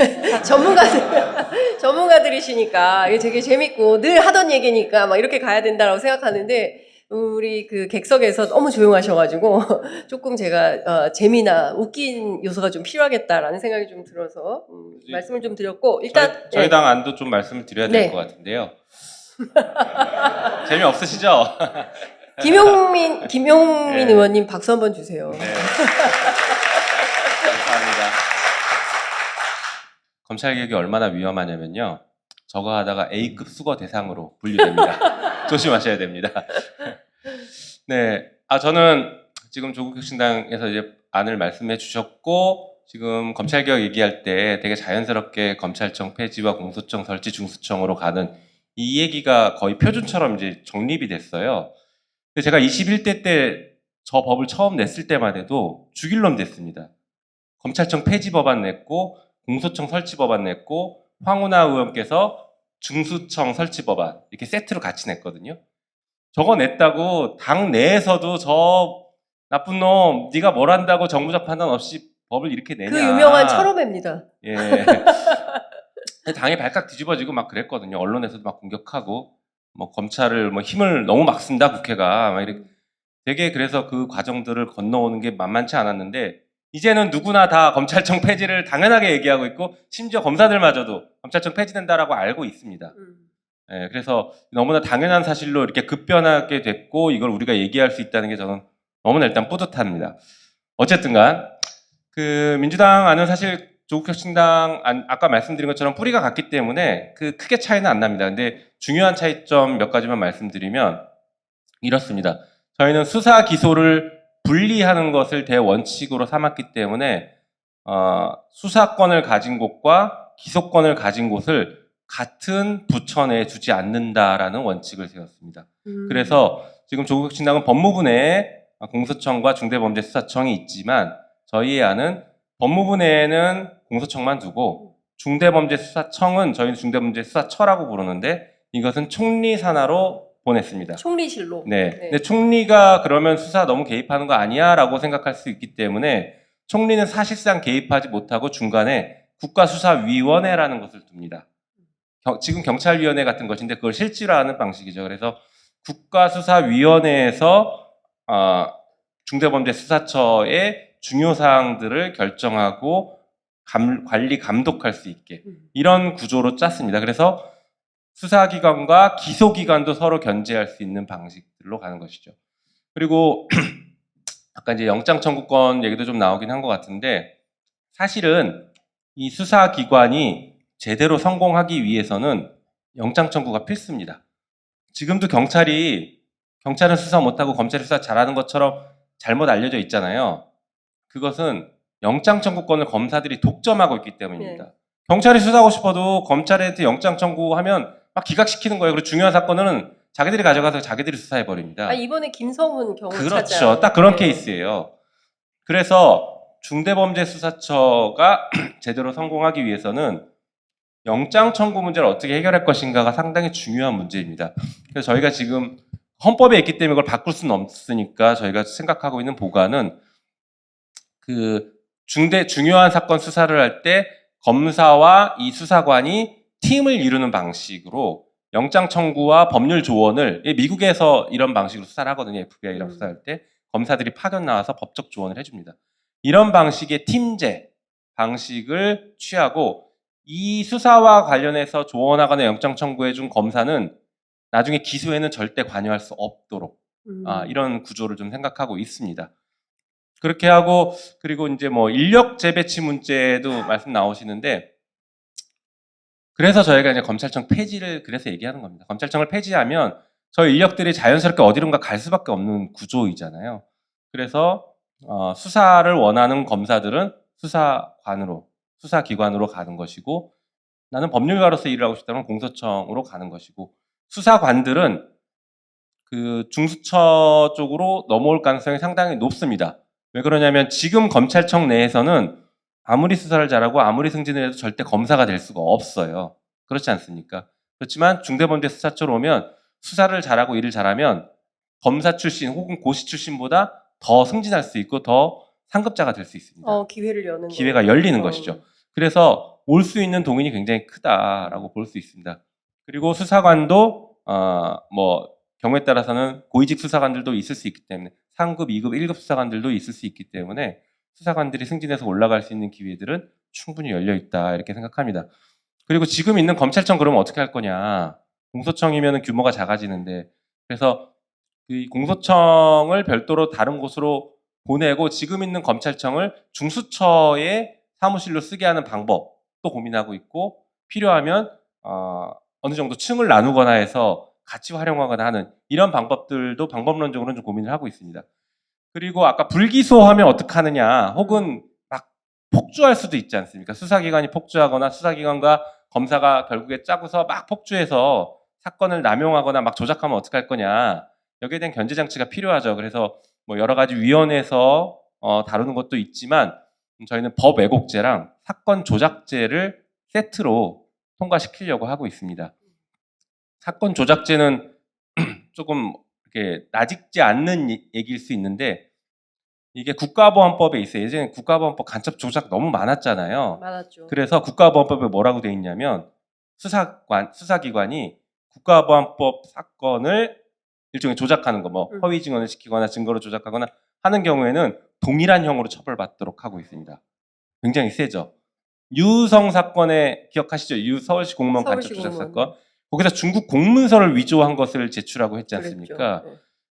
전문가들이시니까 이게 되게 재밌고 늘 하던 얘기니까 막 이렇게 가야 된다라고 생각하는데 우리 그 객석에서 너무 조용하셔가지고 조금 제가 재미나 웃긴 요소가 좀 필요하겠다라는 생각이 좀 들어서 말씀을 좀 드렸고 일단 저희 네. 당 안도 좀 말씀을 드려야 될 네. 것 같은데요. 재미없으시죠? 김용민 네. 의원님 박수 한번 주세요. 네. 감사합니다. 검찰 개혁이 얼마나 위험하냐면요. 저거 하다가 A급 수거 대상으로 분류됩니다. 조심하셔야 됩니다. 네. 저는 지금 조국혁신당에서 이제 안을 말씀해 주셨고, 지금 검찰 개혁 얘기할 때 되게 자연스럽게 검찰청 폐지와 공소청 설치 중수청으로 가는 이 얘기가 거의 표준처럼 이제 정립이 됐어요. 근데 제가 21대 때 저 법을 처음 냈을 때만 해도 죽일 놈 됐습니다. 검찰청 폐지 법안 냈고, 공소청 설치 법안 냈고, 황운하 의원께서 중수청 설치 법안 이렇게 세트로 같이 냈거든요. 저거 냈다고 당 내에서도 저 나쁜 놈 네가 뭘 한다고 정부적 판단 없이 법을 이렇게 내냐. 그 유명한 철호매입니다. 예. 당이 발칵 뒤집어지고 막 그랬거든요. 언론에서도 막 공격하고 뭐 검찰을 뭐 힘을 너무 막 쓴다 국회가 막 이렇게 되게 그래서 그 과정들을 건너오는 게 만만치 않았는데 이제는 누구나 다 검찰청 폐지를 당연하게 얘기하고 있고 심지어 검사들마저도 검찰청 폐지된다라고 알고 있습니다. 예, 그래서 너무나 당연한 사실로 이렇게 급변하게 됐고 이걸 우리가 얘기할 수 있다는 게 저는 너무나 일단 뿌듯합니다. 어쨌든간 그 민주당 안은 사실 조국혁신당 안, 아까 말씀드린 것처럼 뿌리가 같기 때문에 그 크게 차이는 안 납니다. 근데 중요한 차이점 몇 가지만 말씀드리면 이렇습니다. 저희는 수사 기소를 분리하는 것을 대원칙으로 삼았기 때문에 수사권을 가진 곳과 기소권을 가진 곳을 같은 부처 내에 두지 않는다라는 원칙을 세웠습니다. 그래서 지금 조국혁신당은 법무부 내에 공소청과 중대범죄수사청이 있지만 저희의 안은 법무부 내에는 공소청만 두고 중대범죄수사청은 저희는 중대범죄수사처라고 부르는데 이것은 총리 산하로 보냈습니다. 총리실로. 네. 근데 총리가 그러면 수사 너무 개입하는 거 아니야? 라고 생각할 수 있기 때문에 총리는 사실상 개입하지 못하고 중간에 국가수사위원회라는 것을 둡니다. 지금 경찰위원회 같은 것인데 그걸 실질화하는 방식이죠. 그래서 국가수사위원회에서 중대범죄수사처의 중요 사항들을 결정하고 관리 감독할 수 있게 이런 구조로 짰습니다. 그래서 수사기관과 기소기관도 서로 견제할 수 있는 방식들로 가는 것이죠. 그리고 아까 이제 영장청구권 얘기도 좀 나오긴 한 것 같은데 사실은 이 수사기관이 제대로 성공하기 위해서는 영장청구가 필수입니다. 지금도 경찰은 수사 못하고 검찰이 수사 잘하는 것처럼 잘못 알려져 있잖아요. 그것은 영장청구권을 검사들이 독점하고 있기 때문입니다. 네. 경찰이 수사하고 싶어도 검찰한테 영장청구하면 막 기각시키는 거예요. 그리고 중요한 사건은 자기들이 가져가서 자기들이 수사해버립니다. 이번에 김성훈 경찰차. 그렇죠. 딱 그런 케이스예요. 그래서 중대범죄수사처가 제대로 성공하기 위해서는 영장 청구 문제를 어떻게 해결할 것인가가 상당히 중요한 문제입니다. 그래서 저희가 지금 헌법에 있기 때문에 그걸 바꿀 수는 없으니까 저희가 생각하고 있는 보관은 그 중요한 사건 수사를 할 때 검사와 이 수사관이 팀을 이루는 방식으로 영장 청구와 법률 조언을 미국에서 이런 방식으로 수사를 하거든요. FBI랑 수사할 때 검사들이 파견 나와서 법적 조언을 해줍니다. 이런 방식의 팀제 방식을 취하고 이 수사와 관련해서 조언하거나 영장 청구해준 검사는 나중에 기소에는 절대 관여할 수 없도록 이런 구조를 좀 생각하고 있습니다. 그렇게 하고 그리고 이제 뭐 인력 재배치 문제도 말씀 나오시는데 그래서 저희가 이제 검찰청 폐지를 그래서 얘기하는 겁니다. 검찰청을 폐지하면 저희 인력들이 자연스럽게 어디론가 갈 수밖에 없는 구조이잖아요. 그래서 수사를 원하는 검사들은 수사기관으로 가는 것이고 나는 법률가로서 일을 하고 싶다면 공소청으로 가는 것이고 수사관들은 그 중수처 쪽으로 넘어올 가능성이 상당히 높습니다. 왜 그러냐면 지금 검찰청 내에서는 아무리 수사를 잘하고 아무리 승진을 해도 절대 검사가 될 수가 없어요. 그렇지 않습니까? 그렇지만 중대범죄수사처로 오면 수사를 잘하고 일을 잘하면 검사 출신 혹은 고시 출신보다 더 승진할 수 있고 더 상급자가 될 수 있습니다. 기회를 여는 기회가 열리는 것이죠. 그래서 올 수 있는 동인이 굉장히 크다라고 볼 수 있습니다. 그리고 수사관도 뭐 경우에 따라서는 고위직 수사관들도 있을 수 있기 때문에 상급, 2급, 1급 수사관들도 있을 수 있기 때문에 수사관들이 승진해서 올라갈 수 있는 기회들은 충분히 열려 있다 이렇게 생각합니다. 그리고 지금 있는 검찰청 그러면 어떻게 할 거냐? 공소청이면 규모가 작아지는데 그래서 이 공소청을 별도로 다른 곳으로 보내고 지금 있는 검찰청을 중수처의 사무실로 쓰게 하는 방법도 고민하고 있고 필요하면 어느 정도 층을 나누거나 해서 같이 활용하거나 하는 이런 방법들도 방법론적으로는 좀 고민을 하고 있습니다. 그리고 아까 불기소하면 어떡하느냐 혹은 막 폭주할 수도 있지 않습니까? 수사기관이 폭주하거나 수사기관과 검사가 결국에 짜고서 막 폭주해서 사건을 남용하거나 막 조작하면 어떡할 거냐 여기에 대한 견제장치가 필요하죠. 그래서 뭐 여러 가지 위원회에서 다루는 것도 있지만 저희는 법 왜곡죄랑 사건 조작죄를 세트로 통과시키려고 하고 있습니다. 사건 조작죄는 조금 이렇게 나직지 않는 얘기일 수 있는데 이게 국가보안법에 있어요. 예전에 국가보안법 간첩 조작 너무 많았잖아요. 많았죠. 그래서 국가보안법에 뭐라고 돼 있냐면 수사기관이 국가보안법 사건을 일종의 조작하는 거, 뭐 허위 증언을 시키거나 증거를 조작하거나 하는 경우에는 동일한 형으로 처벌받도록 하고 있습니다. 굉장히 세죠. 유성 사건에 기억하시죠? 서울시 공무원 간첩 조작 사건. 거기서 중국 공문서를 위조한 것을 제출하고 했지 않습니까? 네.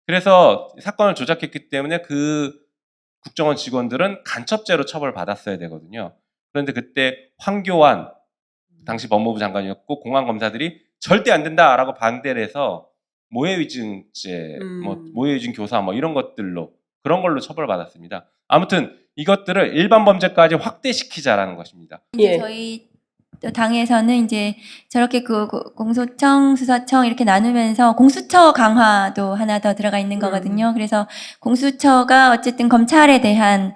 그래서 사건을 조작했기 때문에 그 국정원 직원들은 간첩죄로 처벌받았어야 되거든요. 그런데 그때 황교안 당시 법무부 장관이었고 공안검사들이 절대 안 된다라고 반대를 해서 모해위증죄, 뭐 모해위증 교사 뭐 이런 것들로 그런 걸로 처벌받았습니다. 아무튼 이것들을 일반 범죄까지 확대시키자라는 것입니다. 이제 저희 당에서는 이제 저렇게 그 공소청, 수사청 이렇게 나누면서 공수처 강화도 하나 더 들어가 있는 거거든요. 그래서 공수처가 어쨌든 검찰에 대한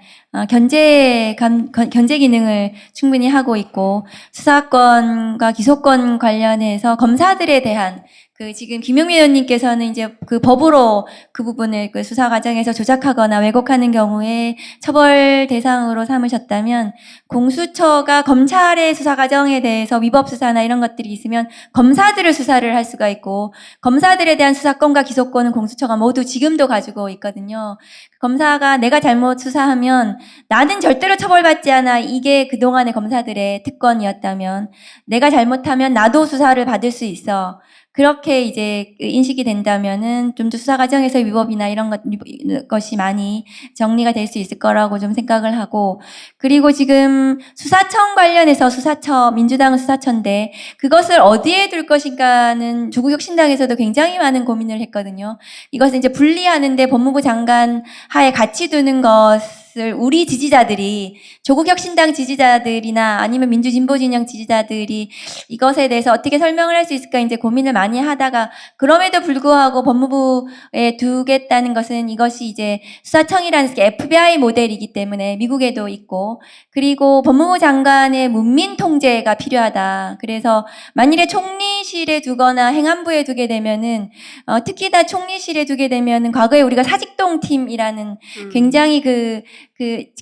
견제 기능을 충분히 하고 있고 수사권과 기소권 관련해서 검사들에 대한 그 지금 김용민 의원님께서는 이제 그 법으로 그 부분을 그 수사 과정에서 조작하거나 왜곡하는 경우에 처벌 대상으로 삼으셨다면 공수처가 검찰의 수사 과정에 대해서 위법 수사나 이런 것들이 있으면 검사들을 수사를 할 수가 있고 검사들에 대한 수사권과 기소권은 공수처가 모두 지금도 가지고 있거든요. 검사가 내가 잘못 수사하면 나는 절대로 처벌받지 않아 이게 그동안의 검사들의 특권이었다면 내가 잘못하면 나도 수사를 받을 수 있어. 그렇게 이제 인식이 된다면은 좀 더 수사 과정에서 위법이나 이런 것이 많이 정리가 될 수 있을 거라고 좀 생각을 하고 그리고 지금 수사청 관련해서 민주당은 수사처인데 그것을 어디에 둘 것인가는 조국혁신당에서도 굉장히 많은 고민을 했거든요. 이것을 이제 분리하는데 법무부 장관 하에 같이 두는 것 것을 우리 지지자들이 조국 혁신당 지지자들이나 아니면 민주진보 진영 지지자들이 이것에 대해서 어떻게 설명을 할 수 있을까 이제 고민을 많이 하다가 그럼에도 불구하고 법무부에 두겠다는 것은 이것이 이제 수사청이라는 게 FBI 모델이기 때문에 미국에도 있고 그리고 법무부 장관의 문민 통제가 필요하다. 그래서 만일에 총리실에 두거나 행안부에 두게 되면은 특히 다 총리실에 두게 되면은 과거에 우리가 사직동 팀이라는 굉장히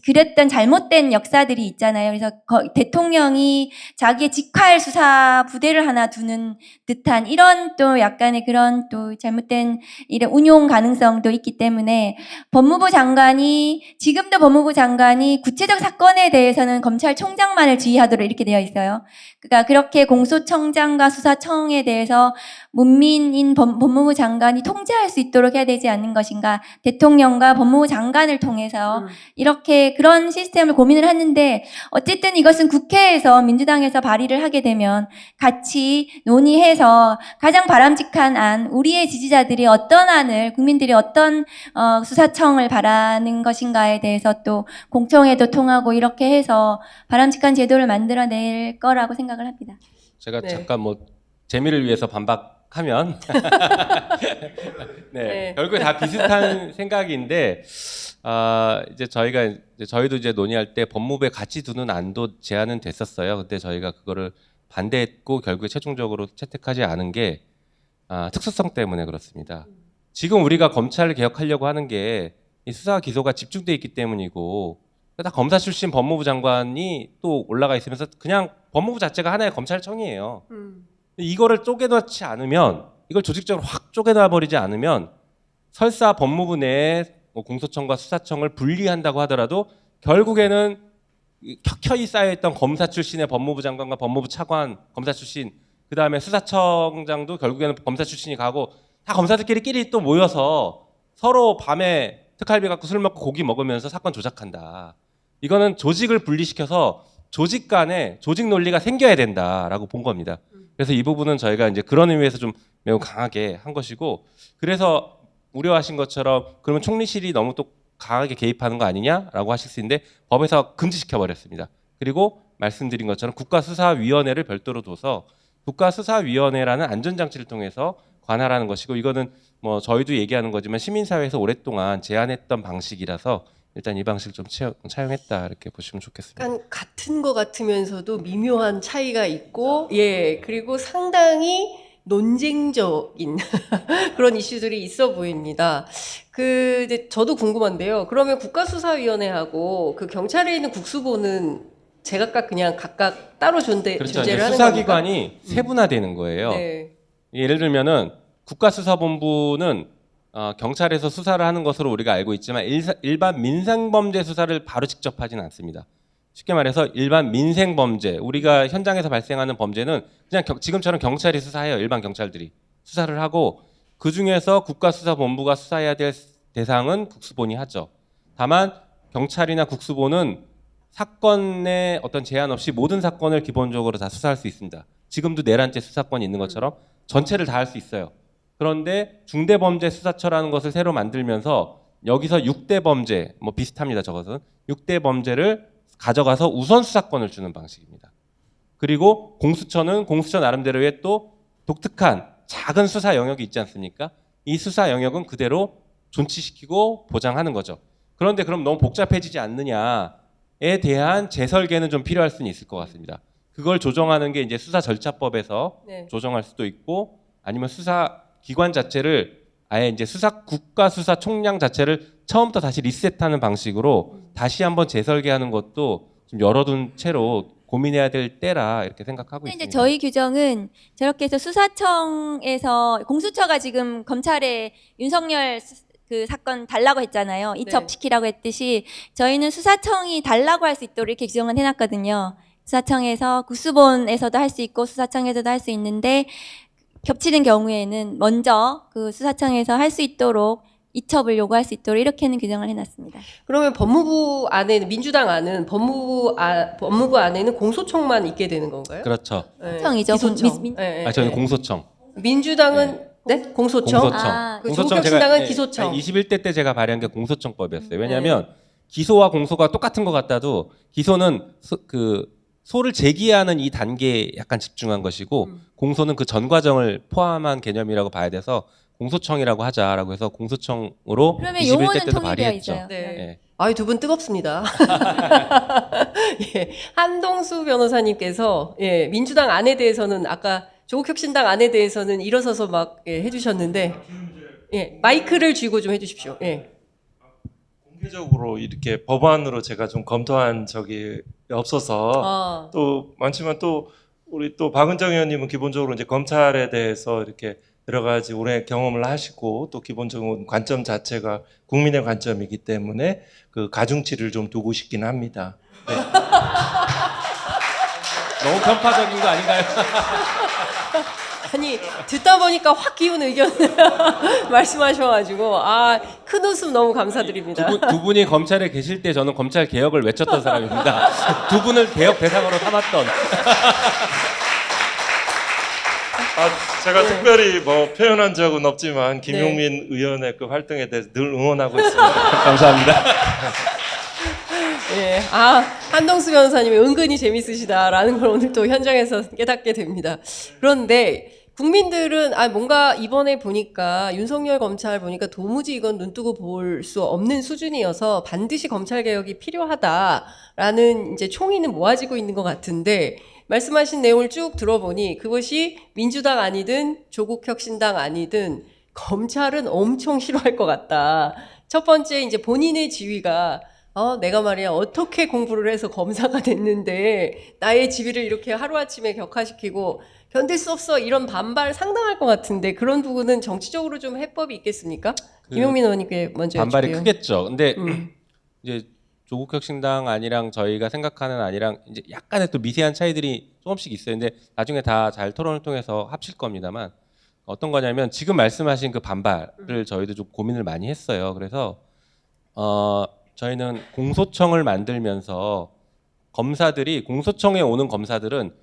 그랬던 잘못된 역사들이 있잖아요. 그래서 대통령이 자기의 직할 수사 부대를 하나 두는 듯한 이런 또 약간의 그런 또 잘못된 이런 운용 가능성도 있기 때문에 지금도 법무부 장관이 구체적 사건에 대해서는 검찰총장만을 지휘하도록 이렇게 되어 있어요. 그러니까 그렇게 공소청장과 수사청에 대해서 문민인 법무부 장관이 통제할 수 있도록 해야 되지 않는 것인가. 대통령과 법무부 장관을 통해서 이렇게 그런 시스템을 고민을 했는데 어쨌든 이것은 국회에서 민주당에서 발의를 하게 되면 같이 논의해서 가장 바람직한 안, 우리의 지지자들이 어떤 안을, 국민들이 어떤 수사청을 바라는 것인가에 대해서 또 공청회도 통하고 이렇게 해서 바람직한 제도를 만들어낼 거라고 생각을 합니다. 제가 네. 잠깐 뭐 재미를 위해서 반박하면 네, 결국에 다 비슷한 생각인데 이제 저희도 이제 논의할 때 법무부에 같이 두는 안도 제안은 됐었어요. 근데 저희가 그거를 반대했고 결국에 최종적으로 채택하지 않은 게 특수성 때문에 그렇습니다. 지금 우리가 검찰을 개혁하려고 하는 게 이 수사 기소가 집중돼 있기 때문이고 다 검사 출신 법무부 장관이 또 올라가 있으면서 그냥 법무부 자체가 하나의 검찰청이에요. 이거를 쪼개놓지 않으면 이걸 조직적으로 확 쪼개놔 버리지 않으면 설사 법무부 내에 뭐 공소청과 수사청을 분리한다고 하더라도 결국에는 켜켜이 쌓여있던 검사 출신의 법무부 장관과 법무부 차관 검사 출신 그 다음에 수사청장도 결국에는 검사 출신이 가고 다 검사들끼리 또 모여서 서로 밤에 특활비 갖고 술 먹고 고기 먹으면서 사건 조작한다. 이거는 조직을 분리시켜서 조직 간에 조직 논리가 생겨야 된다라고 본 겁니다. 그래서 이 부분은 저희가 이제 그런 의미에서 좀 매우 강하게 한 것이고 그래서 우려하신 것처럼 그러면 총리실이 너무 또 강하게 개입하는 거 아니냐라고 하실 수 있는데 법에서 금지시켜 버렸습니다. 그리고 말씀드린 것처럼 국가수사위원회를 별도로 둬서 국가수사위원회라는 안전장치를 통해서 관할하는 것이고 이거는 뭐 저희도 얘기하는 거지만 시민사회에서 오랫동안 제안했던 방식이라서 일단 이 방식을 좀 차용했다 이렇게 보시면 좋겠습니다. 약간 같은 것 같으면서도 미묘한 차이가 있고, 예, 그리고 상당히 논쟁적인 그런 이슈들이 있어 보입니다. 이제 저도 궁금한데요. 그러면 국가수사위원회하고 그 경찰에 있는 국수본은 제각각 그냥 각각 따로 존재를 그렇죠. 하는 이제 겁니까? 수사기관이 세분화되는 거예요. 네. 예를 들면은 국가수사본부는 경찰에서 수사를 하는 것으로 우리가 알고 있지만 일반 민생범죄 수사를 바로 직접 하지는 않습니다. 쉽게 말해서 일반 민생범죄, 우리가 현장에서 발생하는 범죄는 그냥 지금처럼 경찰이 수사해요. 일반 경찰들이 수사를 하고 그 중에서 국가수사본부가 수사해야 될 대상은 국수본이 하죠. 다만 경찰이나 국수본은 사건에 어떤 제한 없이 모든 사건을 기본적으로 다 수사할 수 있습니다. 지금도 내란죄 수사권이 있는 것처럼 전체를 다 할 수 있어요. 그런데 중대범죄수사처라는 것을 새로 만들면서 여기서 6대 범죄, 뭐 비슷합니다. 저것은 6대 범죄를 가져가서 우선 수사권을 주는 방식입니다. 그리고 공수처는 공수처 나름대로의 또 독특한 작은 수사 영역이 있지 않습니까? 이 수사 영역은 그대로 존치시키고 보장하는 거죠. 그런데 그럼 너무 복잡해지지 않느냐에 대한 재설계는 좀 필요할 수는 있을 것 같습니다. 그걸 조정하는 게 이제 수사 절차법에서 네. 조정할 수도 있고 아니면 수사 기관 자체를 아예 이제 국가수사총장 자체를 처음부터 다시 리셋하는 방식으로 다시 한번 재설계하는 것도 좀 열어둔 채로 고민해야 될 때라 이렇게 생각하고 근데 이제 있습니다. 저희 규정은 저렇게 해서 수사청에서 공수처가 지금 검찰에 윤석열 그 사건 달라고 했잖아요. 이첩시키라고 했듯이 저희는 수사청이 달라고 할 수 있도록 이렇게 규정을 해놨거든요. 수사청에서 국수본에서도 할 수 있고 수사청에서도 할 수 있는데 겹치는 경우에는 먼저 그 수사청에서 할 수 있도록 이첩을 요구할 수 있도록 이렇게는 규정을 해놨습니다. 그러면 법무부 안에는 민주당 안은 법무부 안에는 공소청만 있게 되는 건가요? 그렇죠. 네. 청이죠. 기소청. 민- 네, 네, 저는 네. 공소청. 민주당은 네? 공소청. 공소청. 아, 그 조국혁신당은 기소청. 21대 때 제가 발의한 게 공소청법이었어요. 왜냐하면 기소와 공소가 똑같은 것 같아도 기소는 소를 제기하는 이 단계에 약간 집중한 것이고 공소는 그 전 과정을 포함한 개념이라고 봐야 돼서 공소청이라고 하자라고 해서 공소청으로 그러면 21대 용어는 때도 통일되어 발의했죠. 있어요. 네. 예. 아이, 두 분 뜨겁습니다. 예, 한동수 변호사님께서 예, 민주당 안에 대해서는 아까 조국혁신당 안에 대해서는 일어서서 막 예, 해주셨는데 예, 마이크를 쥐고 좀 해주십시오. 예. 공개적으로 이렇게 법안으로 제가 좀 검토한 적이 없어서 아, 또 많지만 또 우리 또 박은정 의원님은 기본적으로 이제 검찰에 대해서 이렇게 여러 가지 오래 경험을 하시고 또 기본적인 관점 자체가 국민의 관점이기 때문에 그 가중치를 좀 두고 싶긴 합니다. 네. 너무 편파적인 거 아닌가요? 아니 듣다 보니까 확 기운 의견 말씀하셔가지고 아, 큰 웃음 너무 감사드립니다. 두 분이 검찰에 계실 때 저는 검찰 개혁을 외쳤던 사람입니다. 두 분을 개혁 대상으로 삼았던. 제가 네. 특별히 뭐 표현한 적은 없지만 김용민 의원의 그 활동에 대해서 늘 응원하고 있습니다. 감사합니다. 예, 아, 한동수 변호사님이 은근히 재밌으시다라는 걸 오늘 또 현장에서 깨닫게 됩니다. 그런데 국민들은 뭔가 이번에 보니까 윤석열 검찰 보니까 도무지 이건 눈 뜨고 볼 수 없는 수준이어서 반드시 검찰 개혁이 필요하다라는 이제 총의는 모아지고 있는 것 같은데 말씀하신 내용을 쭉 들어보니 그것이 민주당 아니든 조국혁신당 아니든 검찰은 엄청 싫어할 것 같다. 첫 번째 이제 본인의 지위가 내가 말이야 어떻게 공부를 해서 검사가 됐는데 나의 지위를 이렇게 하루아침에 격화시키고 견딜 수 없어 이런 반발 상당할 것 같은데 그런 부분은 정치적으로 좀 해법이 있겠습니까? 김용민 의원님께 먼저 반발이 여쭐게요. 크겠죠. 근데 이제 조국혁신당 안이랑 저희가 생각하는 안이랑 이제 약간의 또 미세한 차이들이 조금씩 있어요. 근데 나중에 다 잘 토론을 통해서 합칠 겁니다만 어떤 거냐면 지금 말씀하신 그 반발을 저희도 좀 고민을 많이 했어요. 그래서 저희는 공소청을 만들면서 검사들이 공소청에 오는 검사들은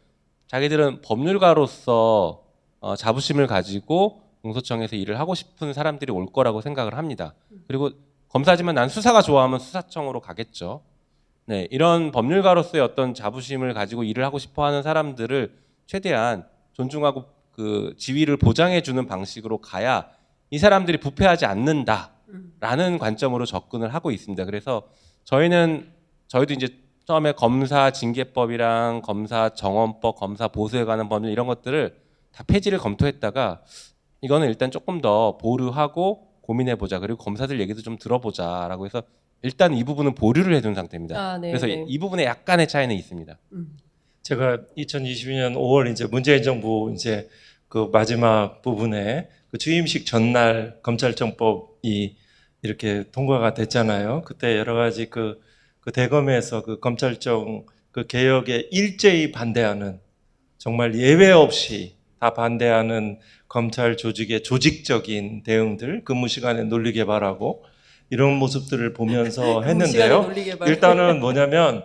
자기들은 법률가로서 자부심을 가지고 공소청에서 일을 하고 싶은 사람들이 올 거라고 생각을 합니다. 그리고 검사지만 난 수사가 좋아하면 수사청으로 가겠죠. 네, 이런 법률가로서의 어떤 자부심을 가지고 일을 하고 싶어하는 사람들을 최대한 존중하고 그 지위를 보장해주는 방식으로 가야 이 사람들이 부패하지 않는다라는 관점으로 접근을 하고 있습니다. 그래서 저희도 이제 처음에 검사 징계법이랑 검사 정원법, 검사 보수에 관한 법률 이런 것들을 다 폐지를 검토했다가 이거는 일단 조금 더 보류하고 고민해보자. 그리고 검사들 얘기도 좀 들어보자라고 해서 일단 이 부분은 보류를 해둔 상태입니다. 네, 그래서 네. 이 부분에 약간의 차이는 있습니다. 제가 2022년 5월 이제 문재인 정부 이제 그 마지막 부분에 그 취임식 전날 검찰청법이 이렇게 통과가 됐잖아요. 그때 여러 가지 그 대검에서 그 검찰청 그 개혁에 일제히 반대하는 정말 예외 없이 다 반대하는 검찰 조직의 조직적인 대응들, 근무 시간에 논리 개발하고 이런 모습들을 보면서 했는데요. 일단은 뭐냐면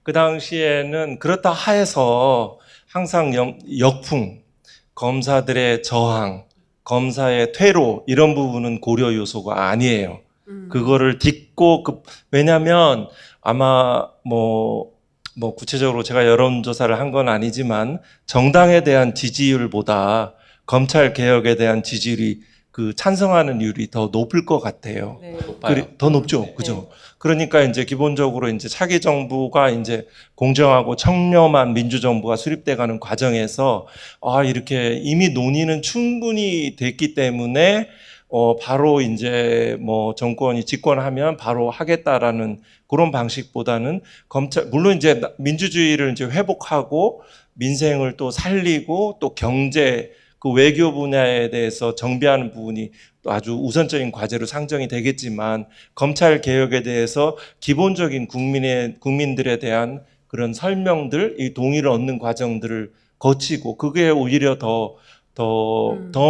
그 당시에는 그렇다 하에서 항상 역풍, 검사들의 저항, 검사의 퇴로 이런 부분은 고려 요소가 아니에요. 그거를 딛고 왜냐하면 아마 뭐 구체적으로 제가 여론조사를 한 건 아니지만 정당에 대한 지지율보다 검찰 개혁에 대한 지지율이 그 찬성하는 율이 더 높을 것 같아요. 네. 더 높죠, 네. 그죠? 그러니까 이제 기본적으로 이제 차기 정부가 이제 공정하고 청렴한 민주정부가 수립돼가는 과정에서 이렇게 이미 논의는 충분히 됐기 때문에 바로 이제 뭐 정권이 집권하면 바로 하겠다라는 그런 방식보다는 물론 이제 민주주의를 이제 회복하고 민생을 또 살리고 또 경제 그 외교 분야에 대해서 정비하는 부분이 또 아주 우선적인 과제로 상정이 되겠지만 검찰 개혁에 대해서 기본적인 국민들에 대한 그런 설명들, 이 동의를 얻는 과정들을 거치고 그게 오히려 더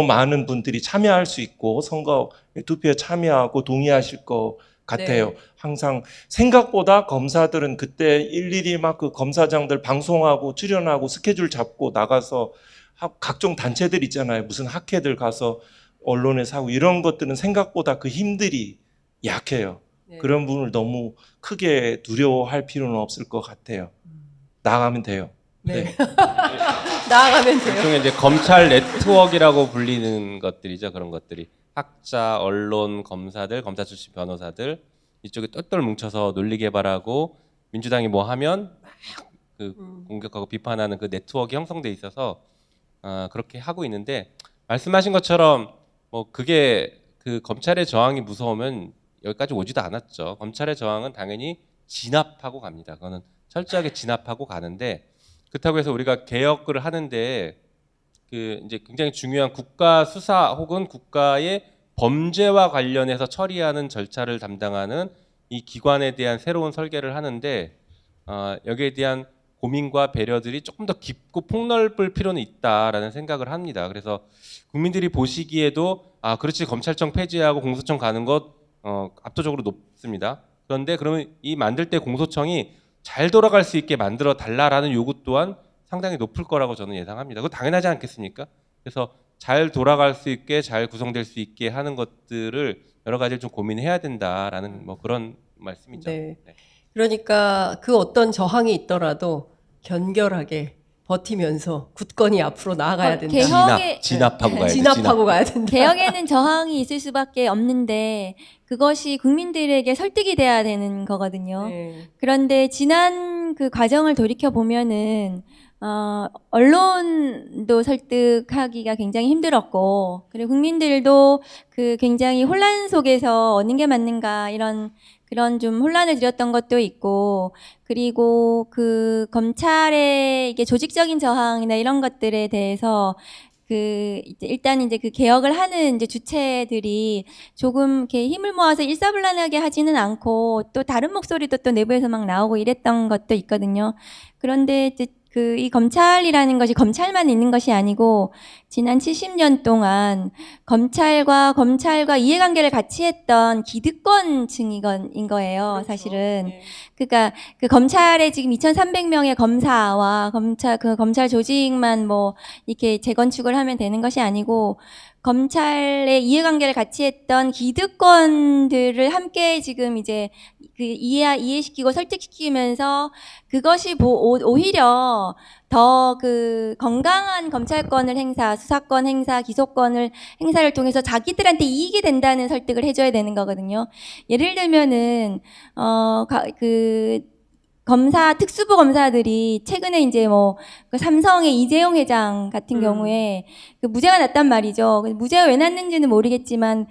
많은 분들이 참여할 수 있고 선거 투표에 참여하고 동의하실 것 같아요. 네. 항상 생각보다 검사들은 그때 일일이 막 그 검사장들 방송하고 출연하고 스케줄 잡고 나가서 각종 단체들 있잖아요. 무슨 학회들 가서 언론에서 하고 이런 것들은 생각보다 그 힘들이 약해요. 네. 그런 부분을 너무 크게 두려워할 필요는 없을 것 같아요. 나가면 돼요. 네. 나아가면 돼요. 일종의 이제 검찰 네트워크라고 불리는 것들이죠. 그런 것들이 학자, 언론, 검사들, 검사 출신 변호사들 이쪽에 똘똘 뭉쳐서 논리 개발하고 민주당이 뭐 하면 막 그 공격하고 비판하는 그 네트워크 형성돼 있어서 그렇게 하고 있는데 말씀하신 것처럼 뭐 그게 그 검찰의 저항이 무서우면 여기까지 오지도 않았죠. 검찰의 저항은 당연히 진압하고 갑니다. 그거는 철저하게 진압하고 가는데 그렇다고 해서 우리가 개혁을 하는데 그 이제 굉장히 중요한 국가 수사 혹은 국가의 범죄와 관련해서 처리하는 절차를 담당하는 이 기관에 대한 새로운 설계를 하는데 여기에 대한 고민과 배려들이 조금 더 깊고 폭넓을 필요는 있다라는 생각을 합니다. 그래서 국민들이 보시기에도 그렇지 검찰청 폐지하고 공소청 가는 것 압도적으로 높습니다. 그런데 그러면 이 만들 때 공소청이 잘 돌아갈 수 있게 만들어 달라라는 요구 또한 상당히 높을 거라고 저는 예상합니다. 그거 당연하지 않겠습니까? 그래서 잘 돌아갈 수 있게 잘 구성될 수 있게 하는 것들을 여러 가지를 좀 고민해야 된다라는 뭐 그런 말씀이죠. 네. 그러니까 그 어떤 저항이 있더라도 견결하게 버티면서 굳건히 앞으로 나아가야 된다. 진압하고 가야 돼. 진압하고 가야 된다. 개혁에는 저항이 있을 수밖에 없는데 그것이 국민들에게 설득이 돼야 되는 거거든요. 네. 그런데 지난 그 과정을 돌이켜 보면은 언론도 설득하기가 굉장히 힘들었고, 그리고 국민들도 그 굉장히 혼란 속에서 어느 게 맞는가 그런 좀 혼란을 드렸던 것도 있고, 그리고 그 검찰의 이게 조직적인 저항이나 이런 것들에 대해서 이제 일단 이제 그 개혁을 하는 이제 주체들이 조금 이렇게 힘을 모아서 일사불란하게 하지는 않고 또 다른 목소리도 또 내부에서 막 나오고 이랬던 것도 있거든요. 그런데 이제 이 검찰이라는 것이 검찰만 있는 것이 아니고 지난 70년 동안 검찰과 이해관계를 같이 했던 기득권층인 거예요, 그렇죠. 사실은. 네. 그러니까 그 검찰에 지금 2,300명의 검사와 검찰 조직만 뭐 이렇게 재건축을 하면 되는 것이 아니고 검찰의 이해관계를 같이 했던 기득권들을 함께 지금 이제 이해시키고 설득시키면서 그것이 오히려 더 그 건강한 검찰권을 수사권 행사, 기소권을 행사를 통해서 자기들한테 이익이 된다는 설득을 해줘야 되는 거거든요. 예를 들면은 특수부 검사들이 최근에 이제 그 삼성의 이재용 회장 같은 경우에 그 무죄가 났단 말이죠. 무죄가 왜 났는지는 모르겠지만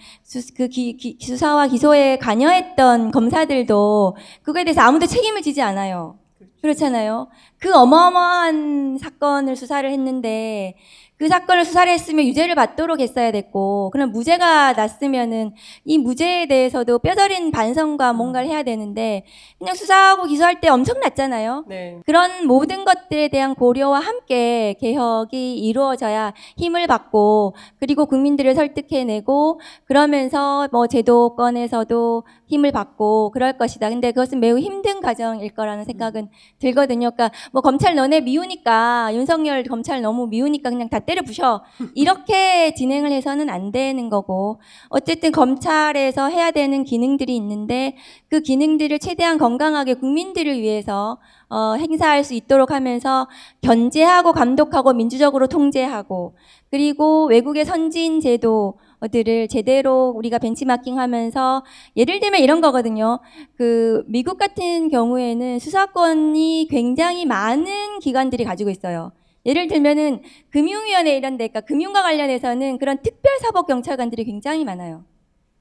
수사와 기소에 관여했던 검사들도 그거에 대해서 아무도 책임을 지지 않아요. 그렇잖아요. 그 어마어마한 사건을 수사를 했는데 그 사건을 수사를 했으면 유죄를 받도록 했어야 됐고, 그럼 무죄가 났으면은 이 무죄에 대해서도 뼈저린 반성과 뭔가를 해야 되는데 그냥 수사하고 기소할 때 엄청났잖아요. 네. 그런 모든 것들에 대한 고려와 함께 개혁이 이루어져야 힘을 받고, 그리고 국민들을 설득해내고, 그러면서 뭐 제도권에서도 힘을 받고 그럴 것이다. 근데 그것은 매우 힘든 과정일 거라는 생각은 들거든요. 그러니까 뭐 검찰 너네 미우니까, 윤석열 검찰 너무 미우니까 그냥 다 때려 부셔, 이렇게 진행을 해서는 안 되는 거고, 어쨌든 검찰에서 해야 되는 기능들이 있는데 그 기능들을 최대한 건강하게 국민들을 위해서 행사할 수 있도록 하면서 견제하고 감독하고 민주적으로 통제하고, 그리고 외국의 선진 제도들을 제대로 우리가 벤치마킹하면서, 예를 들면 이런 거거든요. 그 미국 같은 경우에는 수사권이 굉장히 많은 기관들이 가지고 있어요. 예를 들면은 금융위원회 이런 데, 그러니까 금융과 관련해서는 그런 특별사법경찰관들이 굉장히 많아요.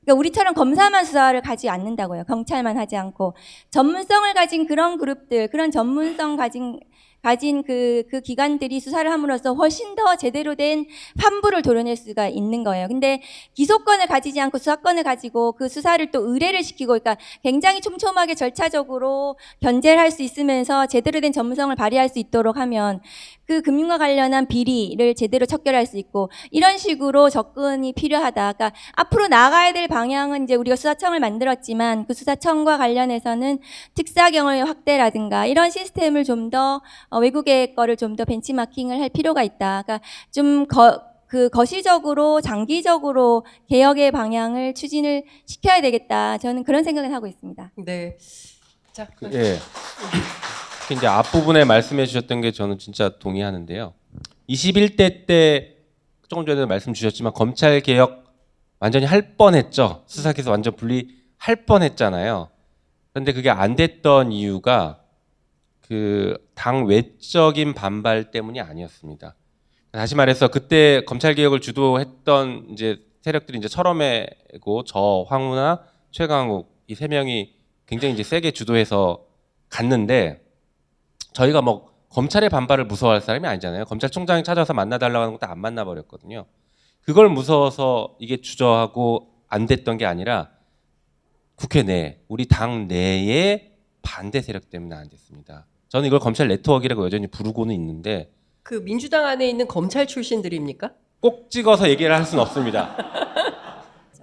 그러니까 우리처럼 검사만 수사를 가지 않는다고요. 경찰만 하지 않고 전문성을 가진 그런 그룹들, 그런 전문성 가진 그 기관들이 수사를 함으로써 훨씬 더 제대로 된 판부를 도려낼 수가 있는 거예요. 근데 기소권을 가지지 않고 수사권을 가지고 그 수사를 또 의뢰를 시키고, 그러니까 굉장히 촘촘하게 절차적으로 견제를 할 수 있으면서 제대로 된 전문성을 발휘할 수 있도록 하면 그 금융과 관련한 비리를 제대로 척결할 수 있고, 이런 식으로 접근이 필요하다. 그러니까 앞으로 나가야 될 방향은, 이제 우리가 수사청을 만들었지만 그 수사청과 관련해서는 특사경을 확대라든가 이런 시스템을 좀 더 외국의 거를 좀 더 벤치마킹을 할 필요가 있다. 그러니까 좀 그 거시적으로 장기적으로 개혁의 방향을 추진을 시켜야 되겠다. 저는 그런 생각을 하고 있습니다. 네. 자, 예. 특히 이제 앞부분에 말씀해 주셨던 게 저는 진짜 동의하는데요. 21대 때 조금 전에 말씀 주셨지만 검찰 개혁 완전히 할 뻔했죠. 수사기소 완전 분리할 뻔했잖아요. 그런데 그게 안 됐던 이유가 그 당 외적인 반발 때문이 아니었습니다. 다시 말해서 그때 검찰 개혁을 주도했던 이제 세력들이 이제 철험회고 저 황우나 최강욱 이 세 명이 굉장히 이제 세게 주도해서 갔는데 저희가 뭐 검찰의 반발을 무서워할 사람이 아니잖아요. 검찰총장이 찾아서 만나달라고 하는 것도 안 만나버렸거든요. 그걸 무서워서 이게 주저하고 안 됐던 게 아니라 국회 내, 우리 당 내의 반대 세력 때문에 안 됐습니다. 저는 이걸 검찰 네트워크라고 여전히 부르고는 있는데 그 민주당 안에 있는 검찰 출신들입니까? 꼭 찍어서 얘기를 할 수는 없습니다.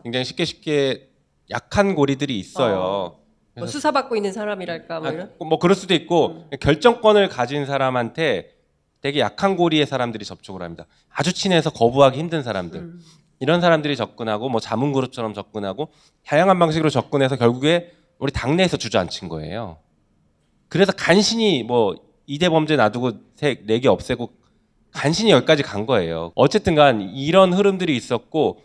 굉장히 쉽게 약한 고리들이 있어요. 뭐 수사받고 있는 사람이랄까 뭐 이런. 뭐 그럴 수도 있고 결정권을 가진 사람한테 되게 약한 고리의 사람들이 접촉을 합니다. 아주 친해서 거부하기 힘든 사람들. 이런 사람들이 접근하고 뭐 자문그룹처럼 접근하고 다양한 방식으로 접근해서 결국에 우리 당내에서 주저앉힌 거예요. 그래서 간신히 뭐 2대 범죄 놔두고 4개 없애고 간신히 여기까지 간 거예요. 어쨌든 간 이런 흐름들이 있었고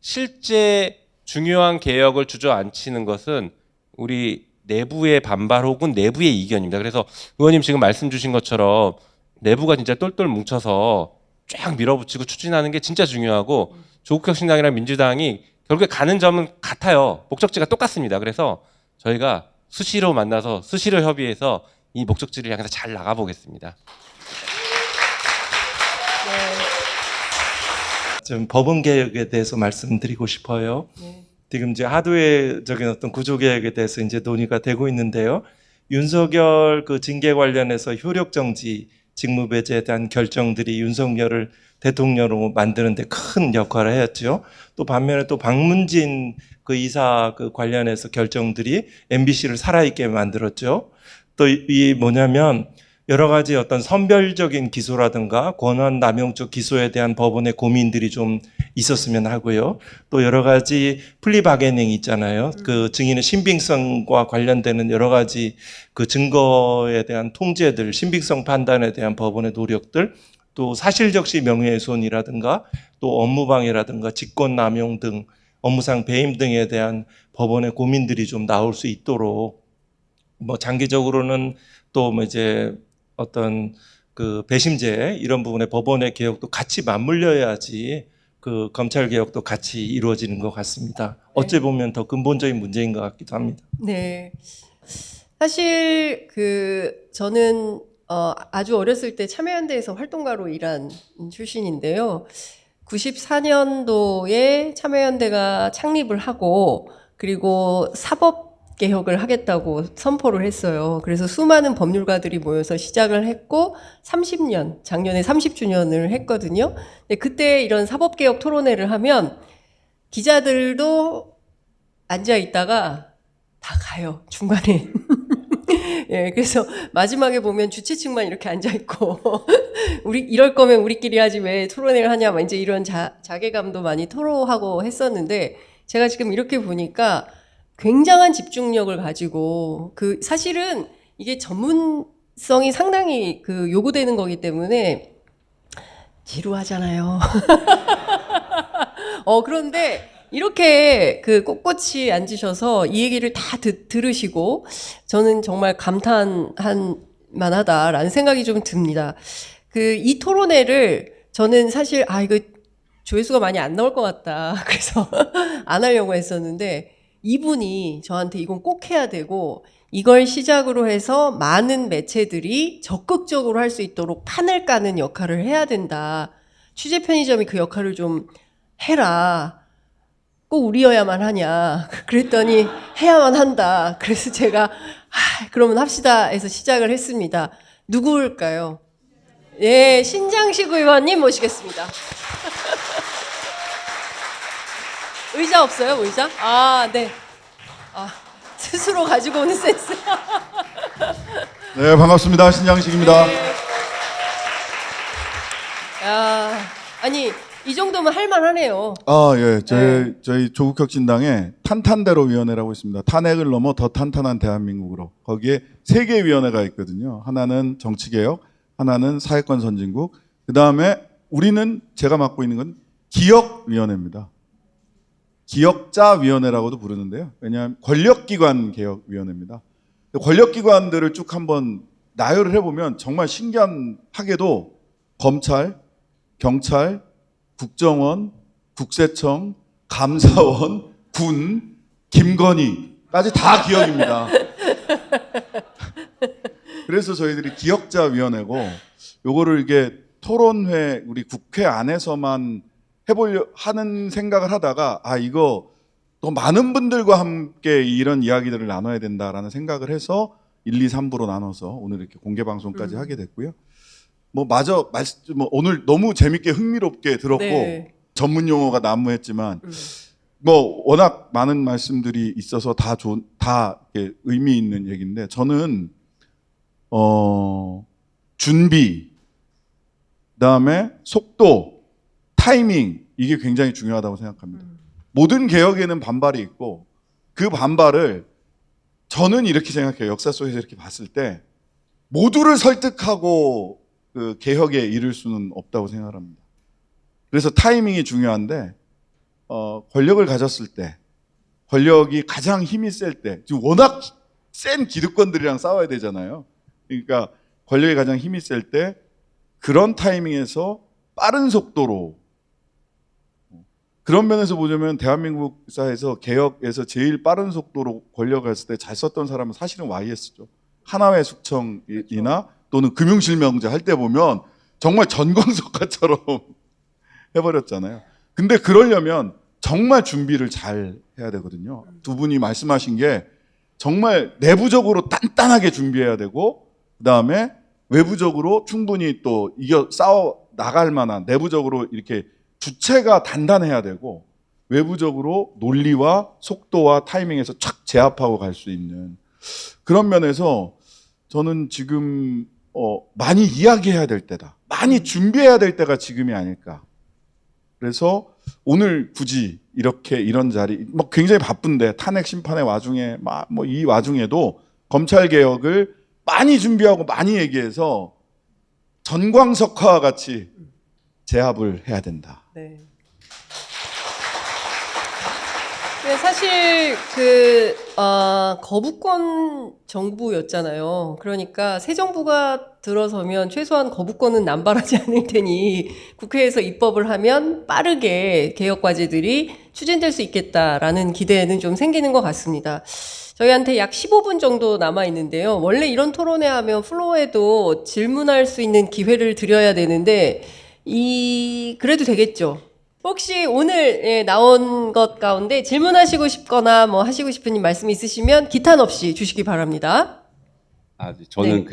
실제 중요한 개혁을 주저앉히는 것은 우리 내부의 반발 혹은 내부의 이견입니다. 그래서 의원님 지금 말씀 주신 것처럼 내부가 진짜 똘똘 뭉쳐서 쫙 밀어붙이고 추진하는 게 진짜 중요하고 조국혁신당이랑 민주당이 결국에 가는 점은 같아요. 목적지가 똑같습니다. 그래서 저희가 수시로 만나서 수시로 협의해서 이 목적지를 향해서 잘 나가보겠습니다. 좀 법원 개혁에 대해서 말씀드리고 싶어요. 네. 지금 이제 하드웨어적인 어떤 구조 개혁에 대해서 이제 논의가 되고 있는데요. 윤석열 그 징계 관련해서 효력 정지, 직무 배제에 대한 결정들이 윤석열을 대통령으로 만드는데 큰 역할을 했죠. 또 반면에 또 박문진 그 이사 그 관련해서 결정들이 MBC를 살아있게 만들었죠. 또 이 뭐냐면 여러 가지 어떤 선별적인 기소라든가 권한 남용적 기소에 대한 법원의 고민들이 좀 있었으면 하고요. 또 여러 가지 플리바게닝 있잖아요. 그 증인의 신빙성과 관련되는 여러 가지 그 증거에 대한 통제들, 신빙성 판단에 대한 법원의 노력들, 또 사실적시 명예훼손이라든가 또 업무방해라든가 직권남용 등 업무상 배임 등에 대한 법원의 고민들이 좀 나올 수 있도록 뭐 장기적으로는 또 뭐 이제 어떤 그 배심제 이런 부분의 법원의 개혁도 같이 맞물려야지 그 검찰 개혁도 같이 이루어지는 것 같습니다. 어찌 보면 더 근본적인 문제인 것 같기도 합니다. 네. 사실 저는 아주 어렸을 때 참여연대에서 활동가로 일한 출신인데요. 94년도에 참여연대가 창립을 하고 그리고 사법 개혁을 하겠다고 선포를 했어요. 그래서 수많은 법률가들이 모여서 시작을 했고 30년, 작년에 30주년을 했거든요. 근데 그때 이런 사법개혁 토론회를 하면 기자들도 앉아 있다가 다 가요, 중간에. 예, 그래서 마지막에 보면 주최 측만 이렇게 앉아 있고 이럴 거면 우리끼리 하지 왜 토론회를 하냐, 막 이제 이런 자괴감도 많이 토로하고 했었는데 제가 지금 이렇게 보니까 굉장한 집중력을 가지고 사실은 이게 전문성이 상당히 요구되는 거기 때문에 지루하잖아요. 그런데 이렇게 꼿꼿이 앉으셔서 이 얘기를 다 들으시고 저는 정말 감탄한 만하다라는 생각이 좀 듭니다. 이 토론회를 저는 사실 이거 조회수가 많이 안 나올 것 같다. 그래서 안 하려고 했었는데 이분이 저한테 이건 꼭 해야 되고 이걸 시작으로 해서 많은 매체들이 적극적으로 할 수 있도록 판을 까는 역할을 해야 된다. 취재 편의점이 그 역할을 좀 해라. 꼭 우리여야만 하냐. 그랬더니 해야만 한다. 그래서 제가 그러면 합시다 해서 시작을 했습니다. 누구일까요? 예, 신장식 의원님 모시겠습니다. 의자 없어요, 의자? 네. 스스로 가지고 오는 센스. 네, 반갑습니다. 신장식입니다. 아니 이 정도면 할만하네요. 예. 네. 저희 조국혁신당에 탄탄대로 위원회라고 있습니다. 탄핵을 넘어 더 탄탄한 대한민국으로. 거기에 3개 위원회가 있거든요. 하나는 정치개혁, 하나는 사회권 선진국, 그다음에 우리는 제가 맡고 있는 건 기억위원회입니다. 기억자위원회라고도 부르는데요. 왜냐하면 권력기관 개혁위원회입니다. 권력기관들을 쭉 한번 나열을 해보면 정말 신기하게도 검찰, 경찰, 국정원, 국세청, 감사원, 군, 김건희까지 다 기억입니다. 그래서 저희들이 기억자위원회고 요거를 이게 토론회 우리 국회 안에서만 해보려 하는 생각을 하다가 이거 또 많은 분들과 함께 이런 이야기들을 나눠야 된다라는 생각을 해서 1, 2, 3부로 나눠서 오늘 이렇게 공개 방송까지 하게 됐고요. 뭐 오늘 너무 재밌게 흥미롭게 들었고 네. 전문 용어가 난무했지만 뭐 워낙 많은 말씀들이 있어서 다 이렇게 의미 있는 얘기인데 저는 준비, 그다음에 속도, 타이밍 이게 굉장히 중요하다고 생각합니다. 모든 개혁에는 반발이 있고 그 반발을 저는 이렇게 생각해요. 역사 속에서 이렇게 봤을 때 모두를 설득하고 그 개혁에 이를 수는 없다고 생각합니다. 그래서 타이밍이 중요한데 권력을 가졌을 때, 권력이 가장 힘이 셀 때, 지금 워낙 센 기득권들이랑 싸워야 되잖아요. 그러니까 권력이 가장 힘이 셀 때 그런 타이밍에서 빠른 속도로, 그런 면에서 보자면 대한민국 사회에서 개혁에서 제일 빠른 속도로 권력을 했을 때 잘 썼던 사람은 사실은 YS죠. 하나회 숙청이나 또는 금융실명제 할 때 보면 정말 전광석화처럼 해버렸잖아요. 근데 그러려면 정말 준비를 잘 해야 되거든요. 두 분이 말씀하신 게 정말 내부적으로 단단하게 준비해야 되고 그다음에 외부적으로 충분히 또 싸워 나갈 만한 내부적으로 이렇게 주체가 단단해야 되고 외부적으로 논리와 속도와 타이밍에서 착 제압하고 갈 수 있는 그런 면에서 저는 지금 많이 이야기해야 될 때다. 많이 준비해야 될 때가 지금이 아닐까. 그래서 오늘 굳이 이런 자리, 뭐 굉장히 바쁜데 탄핵 심판의 와중에 뭐 이 와중에도 검찰 개혁을 많이 준비하고 많이 얘기해서 전광석화와 같이 제압을 해야 된다. 네. 네, 사실 거부권 정부였잖아요. 그러니까 새 정부가 들어서면 최소한 거부권은 남발하지 않을 테니 국회에서 입법을 하면 빠르게 개혁 과제들이 추진될 수 있겠다라는 기대는 좀 생기는 것 같습니다. 저희한테 약 15분 정도 남아 있는데요. 원래 이런 토론회 하면 플로어에도 질문할 수 있는 기회를 드려야 되는데 그래도 되겠죠? 혹시 오늘 나온 것 가운데 질문하시고 싶거나 뭐 하시고 싶은 말씀 있으시면 기탄 없이 주시기 바랍니다. 저는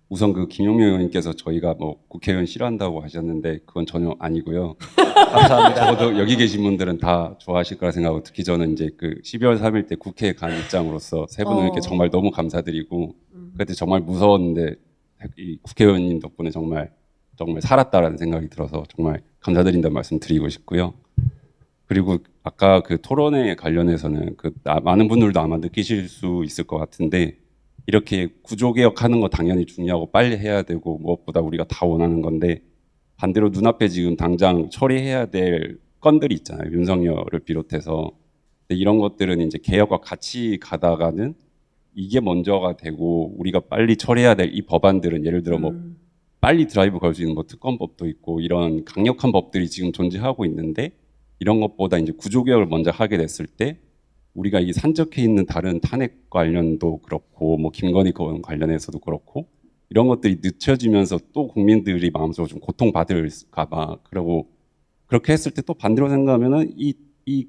우선 김용민 의원님께서 저희가 뭐 국회의원 싫어한다고 하셨는데 그건 전혀 아니고요. 감사합니다. 저도 여기 계신 분들은 다 좋아하실 거라 생각하고 특히 저는 이제 12월 3일 때 국회에 간 입장으로서 세 분에게 정말 너무 감사드리고 그때 정말 무서웠는데 이 국회의원님 덕분에 정말 살았다라는 생각이 들어서 정말 감사드린다는 말씀 드리고 싶고요. 그리고 아까 토론회 관련해서는 많은 분들도 아마 느끼실 수 있을 것 같은데 이렇게 구조개혁하는 거 당연히 중요하고 빨리 해야 되고 무엇보다 우리가 다 원하는 건데 반대로 눈앞에 지금 당장 처리해야 될 건들이 있잖아요. 윤석열을 비롯해서. 근데 이런 것들은 이제 개혁과 같이 가다가는 이게 먼저가 되고 우리가 빨리 처리해야 될 이 법안들은 예를 들어 빨리 드라이브 걸 수 있는 특검법도 있고 이런 강력한 법들이 지금 존재하고 있는데 이런 것보다 이제 구조개혁을 먼저 하게 됐을 때 우리가 이 산적해 있는 다른 탄핵 관련도 그렇고 김건희 건 관련해서도 그렇고 이런 것들이 늦춰지면서 또 국민들이 마음속으로 좀 고통받을까봐 그러고 그렇게 했을 때 또 반대로 생각하면은 이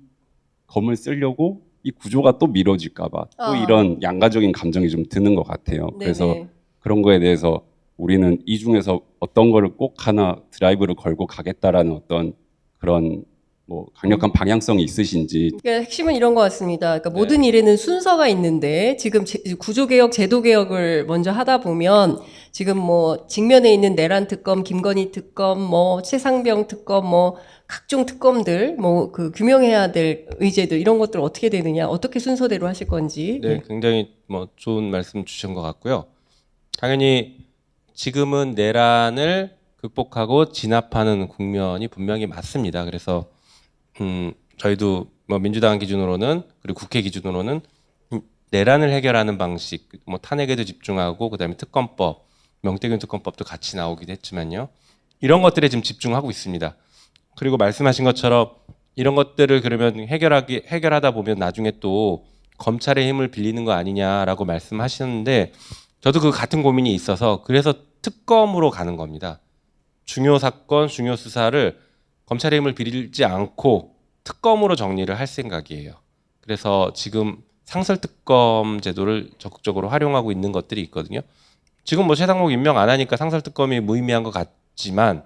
검을 쓰려고 이 구조가 또 미뤄질까봐 또 이런 양가적인 감정이 좀 드는 것 같아요. 그래서 그런 거에 대해서 우리는 이 중에서 어떤 거를 꼭 하나 드라이브를 걸고 가겠다라는 어떤 그런 뭐 강력한 방향성이 있으신지. 그러니까 핵심은 이런 것 같습니다. 그러니까 모든 일에는 순서가 있는데 지금 구조개혁, 제도개혁을 먼저 하다 보면 지금 뭐 직면에 있는 내란 특검, 김건희 특검, 뭐 최상병 특검, 뭐 각종 특검들, 뭐 그 규명해야 될 의제들 이런 것들 어떻게 되느냐, 어떻게 순서대로 하실 건지. 네, 굉장히 뭐 좋은 말씀 주신 것 같고요. 당연히 지금은 내란을 극복하고 진압하는 국면이 분명히 맞습니다. 그래서 저희도 뭐 민주당 기준으로는 그리고 국회 기준으로는 내란을 해결하는 방식, 뭐 탄핵에도 집중하고 그다음에 특검법, 명태균 특검법도 같이 나오기도 했지만요. 이런 것들에 지금 집중하고 있습니다. 그리고 말씀하신 것처럼 이런 것들을 그러면 해결하다 보면 나중에 또 검찰의 힘을 빌리는 거 아니냐라고 말씀하시는데 저도 그 같은 고민이 있어서 그래서 특검으로 가는 겁니다. 중요 사건, 중요 수사를 검찰의 힘을 빌리지 않고 특검으로 정리를 할 생각이에요. 그래서 지금 상설특검 제도를 적극적으로 활용하고 있는 것들이 있거든요. 지금 뭐 최상목 임명 안 하니까 상설특검이 무의미한 것 같지만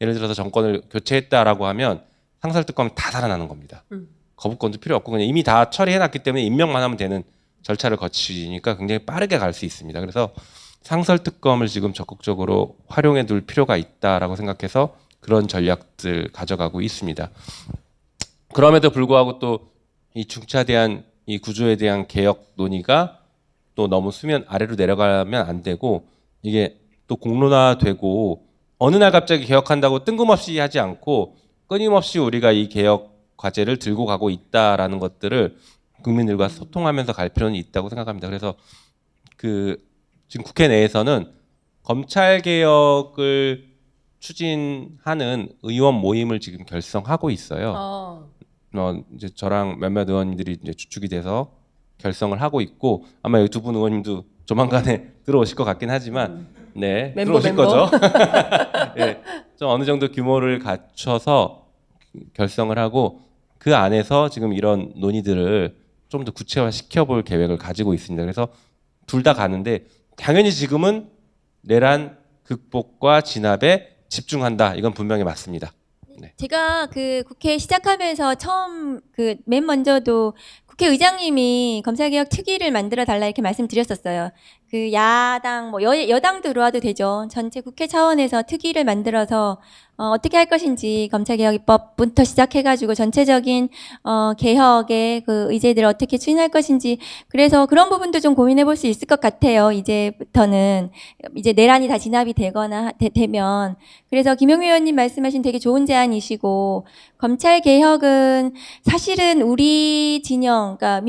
예를 들어서 정권을 교체했다라고 하면 상설특검이 다 살아나는 겁니다. 거부권도 필요 없고 그냥 이미 다 처리해놨기 때문에 임명만 하면 되는 절차를 거치니까 굉장히 빠르게 갈 수 있습니다. 그래서 상설특검을 지금 적극적으로 활용해 둘 필요가 있다라고 생각해서 그런 전략들 가져가고 있습니다. 그럼에도 불구하고 또 이 중차대한 이 구조에 대한 개혁 논의가 또 너무 수면 아래로 내려가면 안 되고 이게 또 공론화되고 어느 날 갑자기 개혁한다고 뜬금없이 하지 않고 끊임없이 우리가 이 개혁 과제를 들고 가고 있다라는 것들을 국민들과 소통하면서 갈 필요는 있다고 생각합니다. 그래서 지금 국회 내에서는 검찰 개혁을 추진하는 의원 모임을 지금 결성하고 있어요. 이제 저랑 몇몇 의원님들이 이제 주축이 돼서 결성을 하고 있고 아마 여기 두 분 의원님도 조만간에 들어오실 것 같긴 하지만 네 들어오실 거죠. 네, 좀 어느 정도 규모를 갖춰서 결성을 하고 그 안에서 지금 이런 논의들을 좀 더 구체화 시켜볼 계획을 가지고 있습니다. 그래서 둘 다 가는데 당연히 지금은 내란 극복과 진압에 집중한다. 이건 분명히 맞습니다. 네. 제가 그 국회 시작하면서 처음 그 맨 먼저도 국회의장님이 검찰개혁 특위를 만들어 달라 이렇게 말씀드렸었어요. 그 야당 뭐 여당 들어와도 되죠. 전체 국회 차원에서 특위를 만들어서 어떻게 할 것인지 검찰개혁 입법부터 시작해가지고 전체적인 개혁의 그 의제들을 어떻게 추진할 것인지 그래서 그런 부분도 좀 고민해 볼 수 있을 것 같아요. 이제부터는 이제 내란이 다 진압이 되거나 되면 그래서 김영미 의원님 말씀하신 되게 좋은 제안이시고 검찰개혁은 사실은 우리 진영 그러니까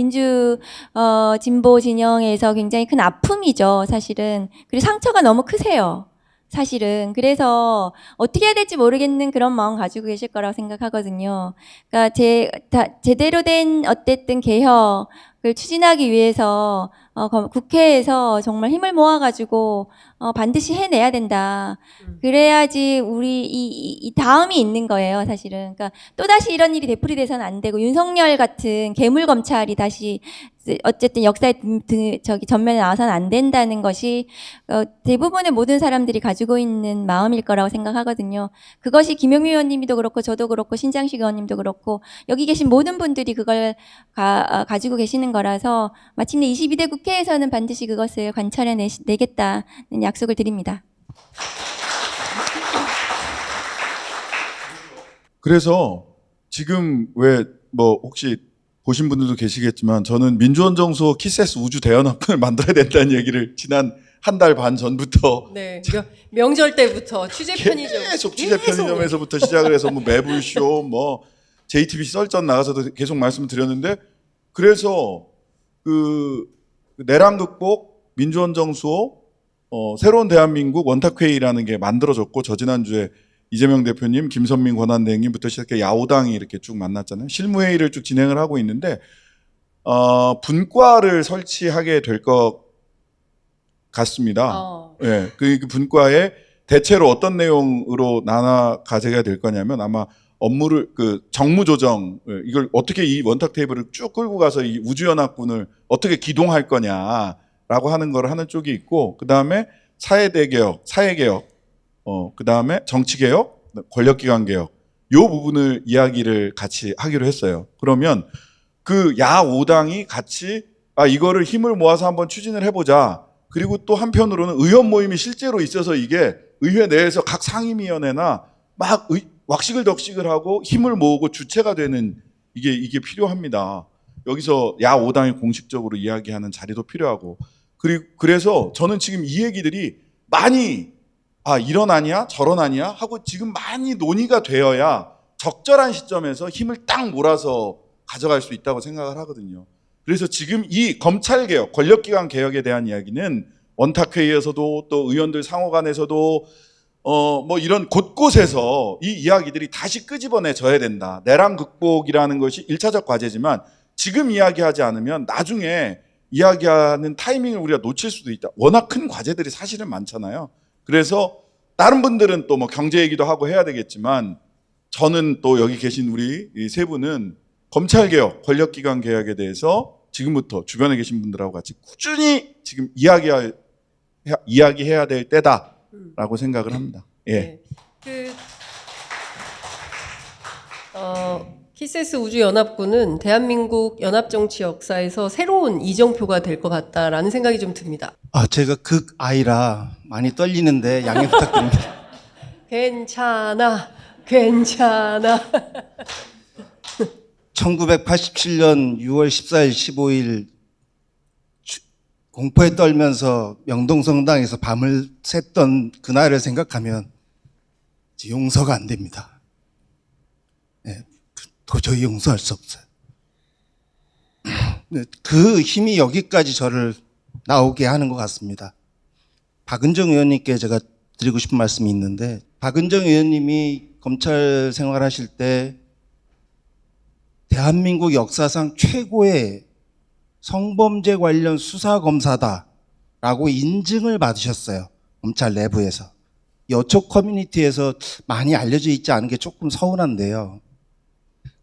진보 진영에서 굉장히 큰 아픔이죠. 사실은 그리고 상처가 너무 크세요. 사실은 그래서 어떻게 해야 될지 모르겠는 그런 마음 가지고 계실 거라고 생각하거든요. 그러니까 제대로 된 어쨌든 개혁을 추진하기 위해서 국회에서 정말 힘을 모아가지고 반드시 해내야 된다. 그래야지 우리 이 다음이 있는 거예요, 사실은. 그러니까 또다시 이런 일이 되풀이돼서는 안 되고 윤석열 같은 괴물 검찰이 다시 어쨌든 역사의 전면에 나와서는 안 된다는 것이 대부분의 모든 사람들이 가지고 있는 마음일 거라고 생각하거든요. 그것이 김영미 의원님도 그렇고 저도 그렇고 신장식 의원님도 그렇고 여기 계신 모든 분들이 그걸 가지고 계시는 거라서 마침내 22대 국회에서는 반드시 그것을 관철해 내겠다는 약속을 드립니다. 그래서 지금 왜 뭐 혹시 보신 분들도 계시겠지만 저는 민주원정소 키세스 우주 대연합군을 만들어야 된다는 얘기를 지난 한 달 반 전부터 네, 명절 때부터 취재 편의점 계속 취재 편의점에서부터 시작을 해서 뭐 매불쇼 뭐 JTBC 썰전 나가서도 계속 말씀을 드렸는데 그래서 그 내란 극복 민주원정소 새로운 대한민국 원탁회의라는 게 만들어졌고 저 지난주에 이재명 대표님, 김선민 권한대행님부터 시작해 야오당이 이렇게 쭉 만났잖아요. 실무회의를 쭉 진행을 하고 있는데 분과를 설치하게 될 것 같습니다. 예, 그 분과에 대체로 어떤 내용으로 나눠 가져야 될 거냐면 아마 업무를 정무 조정 이걸 어떻게 이 원탁 테이블을 쭉 끌고 가서 이 우주연합군을 어떻게 기동할 거냐라고 하는 걸 하는 쪽이 있고 그 다음에 사회개혁, 그 다음에 정치개혁, 권력기관 개혁 요 부분을 이야기를 같이 하기로 했어요. 그러면 그 야 5당이 같이 이거를 힘을 모아서 한번 추진을 해보자. 그리고 또 한편으로는 의원 모임이 실제로 있어서 이게 의회 내에서 각 상임위원회나 막 왁시글 덕식을 하고 힘을 모으고 주체가 되는 이게 필요합니다. 여기서 야 5당이 공식적으로 이야기하는 자리도 필요하고 그래서 저는 지금 이 얘기들이 많이 이런 아니야 저런 아니야 하고 지금 많이 논의가 되어야 적절한 시점에서 힘을 딱 몰아서 가져갈 수 있다고 생각을 하거든요. 그래서 지금 이 검찰개혁, 권력기관 개혁에 대한 이야기는 원탁회의에서도 또 의원들 상호간에서도 뭐 이런 곳곳에서 이 이야기들이 다시 끄집어내져야 된다. 내란 극복이라는 것이 1차적 과제지만 지금 이야기하지 않으면 나중에 이야기하는 타이밍을 우리가 놓칠 수도 있다. 워낙 큰 과제들이 사실은 많잖아요. 그래서 다른 분들은 또 뭐 경제 얘기도 하고 해야 되겠지만 저는 또 여기 계신 우리 이 세 분은 검찰개혁, 권력기관 개혁에 대해서 지금부터 주변에 계신 분들하고 같이 꾸준히 지금 이야기해야 될 때다라고 생각을 합니다. 예. 네. 키세스 우주연합군은 대한민국 연합정치 역사에서 새로운 이정표가 될 것 같다라는 생각이 좀 듭니다. 제가 극아이라 많이 떨리는데 양해 부탁드립니다. 괜찮아. 1987년 6월 14일, 15일 공포에 떨면서 명동성당에서 밤을 샜던 그날을 생각하면 용서가 안 됩니다. 네, 도저히 용서할 수 없어요. 그 힘이 여기까지 저를 나오게 하는 것 같습니다. 박은정 의원님께 제가 드리고 싶은 말씀이 있는데, 박은정 의원님이 검찰 생활하실 때 대한민국 역사상 최고의 성범죄 관련 수사검사다라고 인증을 받으셨어요. 검찰 내부에서. 여초 커뮤니티에서 많이 알려져 있지 않은 게 조금 서운한데요.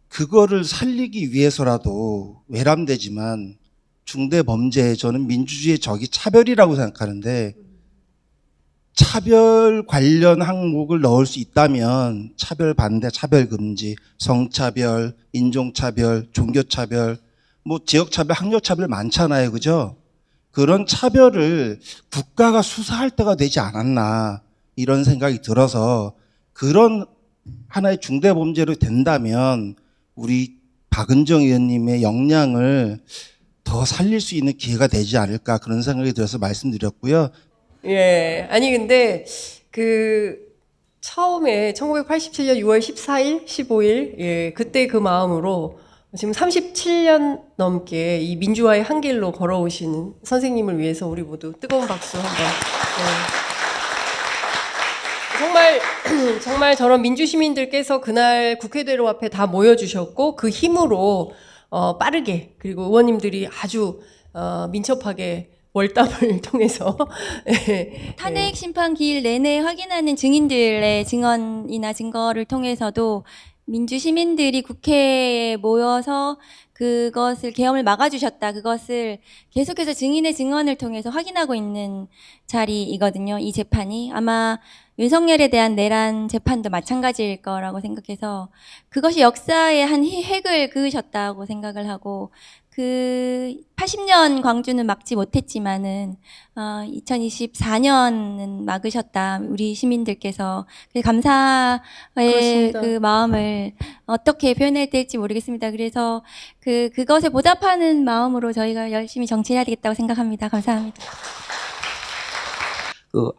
그거를 살리기 위해서라도 외람되지만 중대범죄에 저는 민주주의의 적이 차별이라고 생각하는데, 차별 관련 항목을 넣을 수 있다면 차별 반대, 차별 금지, 성차별, 인종차별, 종교차별, 뭐 지역차별, 학력차별 많잖아요. 그죠? 그런 차별을 국가가 수사할 때가 되지 않았나 이런 생각이 들어서 그런 하나의 중대범죄로 된다면 우리 박은정 의원님의 역량을 더 살릴 수 있는 기회가 되지 않을까 그런 생각이 들어서 말씀드렸고요. 예. 아니 근데 처음에 1987년 6월 14일, 15일 그때 그 마음으로 지금 37년 넘게 이 민주화의 한 길로 걸어오시는 선생님을 위해서 우리 모두 뜨거운 박수 한번. 정말 저런 민주시민들께서 그날 국회대로 앞에 다 모여주셨고 그 힘으로 빠르게 그리고 의원님들이 아주 민첩하게 월담을 통해서 탄핵 심판 기일 내내 확인하는 증인들의 증언이나 증거를 통해서도 민주 시민들이 국회에 모여서 그것을 계엄을 막아주셨다. 그것을 계속해서 증인의 증언을 통해서 확인하고 있는 자리이거든요. 이 재판이 아마 윤석열에 대한 내란 재판도 마찬가지일 거라고 생각해서 그것이 역사의 한 획을 그으셨다고 생각을 하고 그 80년 광주는 막지 못했지만은 2024년은 막으셨다. 우리 시민들께서 감사의 그렇습니다. 그 마음을 어떻게 표현해야 될지 모르겠습니다. 그래서 그것에 보답하는 마음으로 저희가 열심히 정치해야 되겠다고 생각합니다. 감사합니다.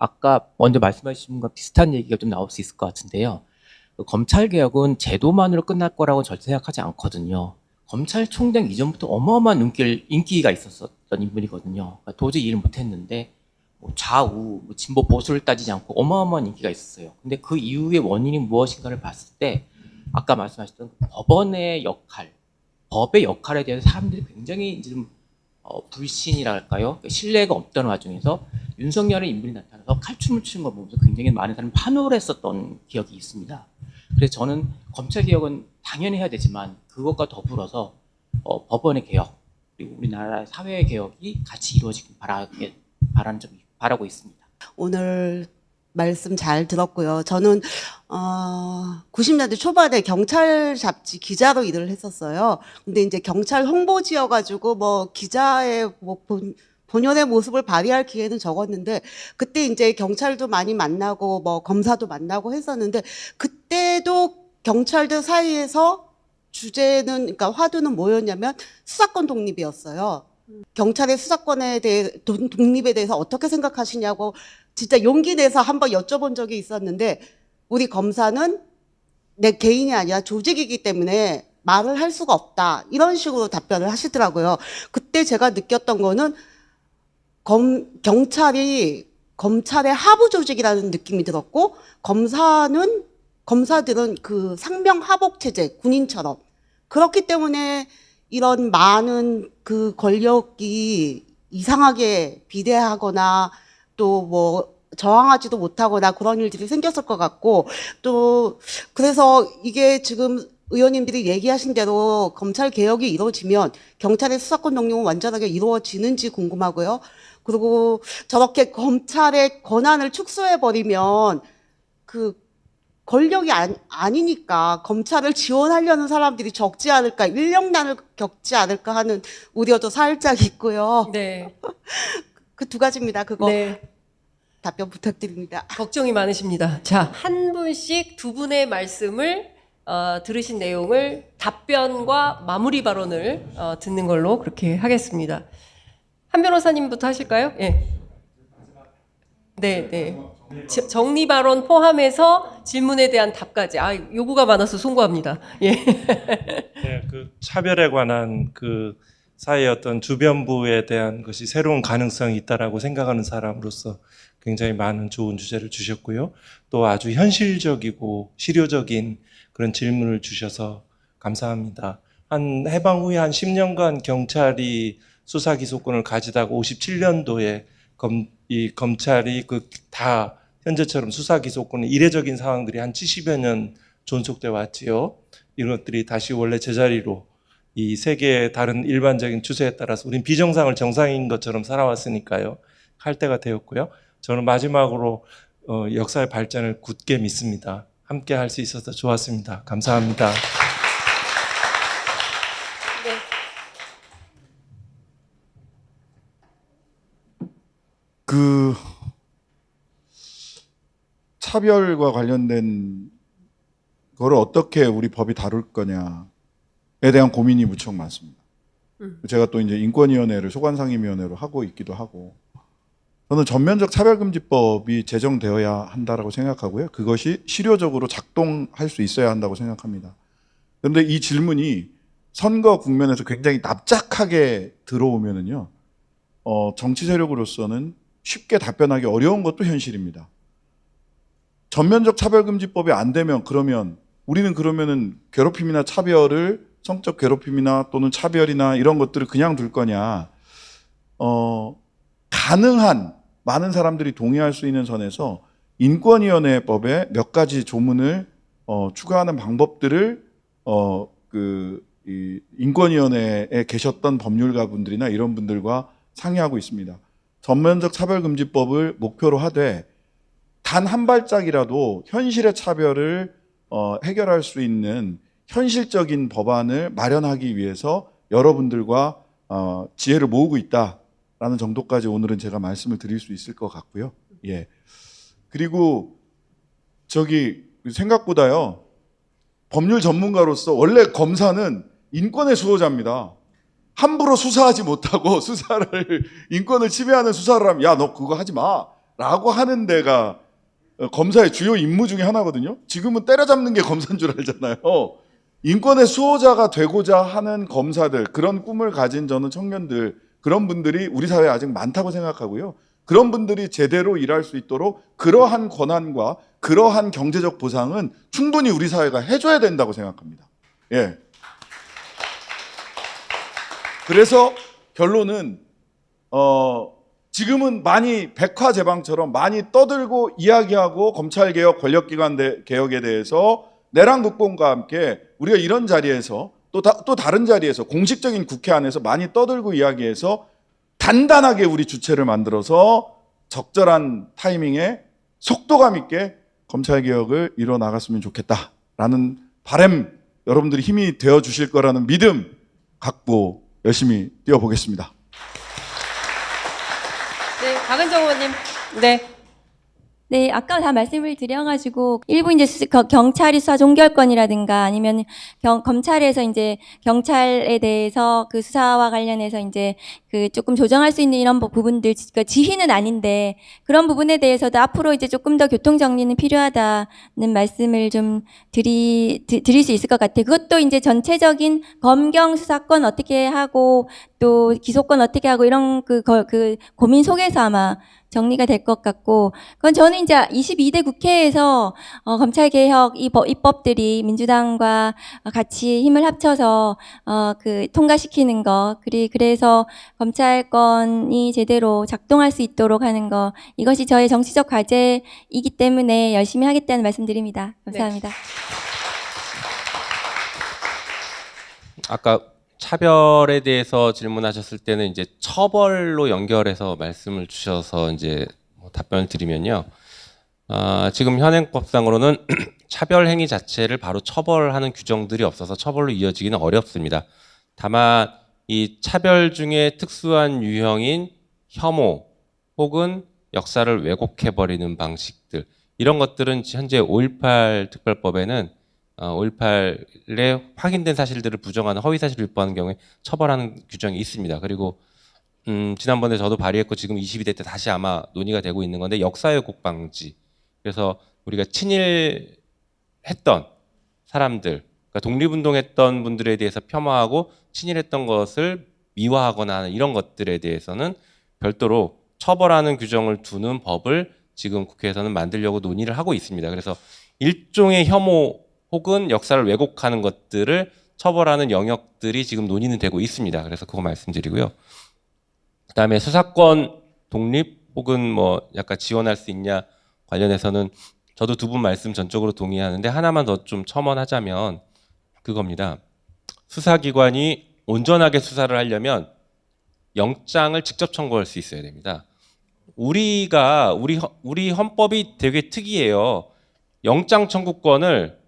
아까 먼저 말씀하신 것과 비슷한 얘기가 좀 나올 수 있을 것 같은데요. 검찰 개혁은 제도만으로 끝날 거라고 절대 생각하지 않거든요. 검찰총장 이전부터 어마어마한 인기가 있었던 인물이거든요. 그러니까 도저히 일을 못했는데 좌우, 진보 보수를 따지지 않고 어마어마한 인기가 있었어요. 근데 그 이후의 원인이 무엇인가를 봤을 때 아까 말씀하셨던 법원의 역할, 법의 역할에 대해서 사람들이 굉장히 좀 불신이랄까요? 신뢰가 없던 와중에서 윤석열의 인물이 나타나서 칼춤을 추는 걸 보면서 굉장히 많은 사람이 환호를 했었던 기억이 있습니다. 그래서 저는 검찰개혁은 당연히 해야 되지만 그것과 더불어서 법원의 개혁 그리고 우리나라의 사회의 개혁이 같이 이루어지길 바라고 있습니다. 오늘 말씀 잘 들었고요. 저는 90년대 초반에 경찰 잡지 기자로 일을 했었어요. 근데 이제 경찰 홍보지여가지고 뭐 기자의 뭐 본연의 모습을 발휘할 기회는 적었는데, 그때 이제 경찰도 많이 만나고 뭐 검사도 만나고 했었는데, 그때도 경찰들 사이에서 주제는, 그러니까 화두는 뭐였냐면 수사권 독립이었어요. 경찰의 수사권에 대해, 독립에 대해서 어떻게 생각하시냐고 진짜 용기 내서 한번 여쭤본 적이 있었는데, 우리 검사는 내 개인이 아니라 조직이기 때문에 말을 할 수가 없다, 이런 식으로 답변을 하시더라고요. 그때 제가 느꼈던 거는 경찰이 검찰의 하부 조직이라는 느낌이 들었고, 검사들은 그 상명하복 체제, 군인처럼. 그렇기 때문에 이런 많은 그 권력이 이상하게 비대하거나 또 뭐 저항하지도 못하거나 그런 일들이 생겼을 것 같고, 또 그래서 이게 지금 의원님들이 얘기하신 대로 검찰 개혁이 이루어지면 경찰의 수사권 독립은 완전하게 이루어지는지 궁금하고요. 그리고 저렇게 검찰의 권한을 축소해버리면 그 권력이 아니니까 검찰을 지원하려는 사람들이 적지 않을까, 인력난을 겪지 않을까 하는 우려도 살짝 있고요. 네. 그 두 가지입니다. 그거 네. 답변 부탁드립니다. 걱정이 많으십니다. 자, 한 분씩 두 분의 말씀을 들으신 내용을 답변과 마무리 발언을 듣는 걸로 그렇게 하겠습니다. 한 변호사님부터 하실까요? 예. 네, 네. 정리 발언 포함해서 질문에 대한 답까지. 요구가 많아서 송구합니다. 예. 네, 그 차별에 관한 그 사회의 어떤 주변부에 대한 것이 새로운 가능성이 있다라고 생각하는 사람으로서 굉장히 많은 좋은 주제를 주셨고요. 또 아주 현실적이고 실효적인 그런 질문을 주셔서 감사합니다. 해방 후에 한 10년간 경찰이 수사 기소권을 가지다가 57년도에 이 검찰이 다 현재처럼 수사 기소권의 이례적인 상황들이 한 70여 년 존속돼 왔지요. 이런 것들이 다시 원래 제자리로, 이 세계의 다른 일반적인 추세에 따라서 우린 비정상을 정상인 것처럼 살아왔으니까요. 할 때가 되었고요. 저는 마지막으로 역사의 발전을 굳게 믿습니다. 함께 할 수 있어서 좋았습니다. 감사합니다. 그 차별과 관련된 거를 어떻게 우리 법이 다룰 거냐에 대한 고민이 무척 많습니다. 제가 또 이제 인권위원회를 소관상임위원회로 하고 있기도 하고, 저는 전면적 차별금지법이 제정되어야 한다라고 생각하고요. 그것이 실효적으로 작동할 수 있어야 한다고 생각합니다. 그런데 이 질문이 선거 국면에서 굉장히 납작하게 들어오면은요, 정치 세력으로서는 쉽게 답변하기 어려운 것도 현실입니다. 전면적 차별금지법이 안 되면 그러면 우리는 그러면은 괴롭힘이나 차별을, 성적 괴롭힘이나 또는 차별이나 이런 것들을 그냥 둘 거냐? 가능한 많은 사람들이 동의할 수 있는 선에서 인권위원회법에 몇 가지 조문을 추가하는 방법들을 이 인권위원회에 계셨던 법률가분들이나 이런 분들과 상의하고 있습니다. 전면적 차별금지법을 목표로 하되 단 한 발짝이라도 현실의 차별을 해결할 수 있는 현실적인 법안을 마련하기 위해서 여러분들과 지혜를 모으고 있다라는 정도까지 오늘은 제가 말씀을 드릴 수 있을 것 같고요. 예. 그리고 생각보다요, 법률 전문가로서 원래 검사는 인권의 수호자입니다. 함부로 수사하지 못하고 수사를, 인권을 침해하는 수사를 하면 야, 너 그거 하지 마 라고 하는 데가 검사의 주요 임무 중에 하나거든요. 지금은 때려잡는 게 검사인 줄 알잖아요. 인권의 수호자가 되고자 하는 검사들, 그런 꿈을 가진 저는 청년들, 그런 분들이 우리 사회에 아직 많다고 생각하고요. 그런 분들이 제대로 일할 수 있도록 그러한 권한과 그러한 경제적 보상은 충분히 우리 사회가 해줘야 된다고 생각합니다. 예. 그래서 결론은 지금은 많이 백화제방처럼 많이 떠들고 이야기하고 검찰개혁, 권력기관 개혁에 대해서 내란 국본과 함께 우리가 이런 자리에서 또 다른 자리에서 공식적인 국회 안에서 많이 떠들고 이야기해서 단단하게 우리 주체를 만들어서 적절한 타이밍에 속도감 있게 검찰 개혁을 이뤄 나갔으면 좋겠다라는 바람, 여러분들이 힘이 되어 주실 거라는 믿음 갖고 열심히 뛰어보겠습니다. 네, 박은정 의원님. 네. 네, 아까 다 말씀을 드려가지고 일부 이제 경찰이 수사 종결권이라든가 아니면 검찰에서 이제 경찰에 대해서 그 수사와 관련해서 이제 그 조금 조정할 수 있는 이런 부분들, 그러니까 지휘는 아닌데 그런 부분에 대해서도 앞으로 이제 조금 더 교통 정리는 필요하다는 말씀을 좀 드릴 수 있을 것 같아요. 그것도 이제 전체적인 검경 수사권 어떻게 하고 또 기소권 어떻게 하고 이런 그 고민 속에서 아마 정리가 될 것 같고, 그건 저는 이제 22대 국회에서 검찰개혁 입법들이 민주당과 같이 힘을 합쳐서 통과시키는 거, 그래서 검찰권이 제대로 작동할 수 있도록 하는 거, 이것이 저의 정치적 과제이기 때문에 열심히 하겠다는 말씀드립니다. 감사합니다. 아까 차별에 대해서 질문하셨을 때는 이제 처벌로 연결해서 말씀을 주셔서 이제 답변을 드리면요. 지금 현행법상으로는 차별 행위 자체를 바로 처벌하는 규정들이 없어서 처벌로 이어지기는 어렵습니다. 다만 이 차별 중에 특수한 유형인 혐오 혹은 역사를 왜곡해버리는 방식들, 이런 것들은 현재 5.18 특별법에는 5.18에 확인된 사실들을 부정하는 허위사실을 유포하는 경우에 처벌하는 규정이 있습니다. 그리고 지난번에 저도 발의했고 지금 22대 때 다시 아마 논의가 되고 있는 건데, 역사 왜곡 방지. 그래서 우리가 친일했던 사람들, 그러니까 독립운동했던 분들에 대해서 폄하하고 친일했던 것을 미화하거나 하는 이런 것들에 대해서는 별도로 처벌하는 규정을 두는 법을 지금 국회에서는 만들려고 논의를 하고 있습니다. 그래서 일종의 혐오 혹은 역사를 왜곡하는 것들을 처벌하는 영역들이 지금 논의는 되고 있습니다. 그래서 그거 말씀드리고요. 그다음에 수사권 독립 혹은 뭐 약간 지원할 수 있냐 관련해서는 저도 두 분 말씀 전적으로 동의하는데, 하나만 더 좀 첨언하자면 그겁니다. 수사기관이 온전하게 수사를 하려면 영장을 직접 청구할 수 있어야 됩니다. 우리 헌법이 되게 특이해요. 영장 청구권을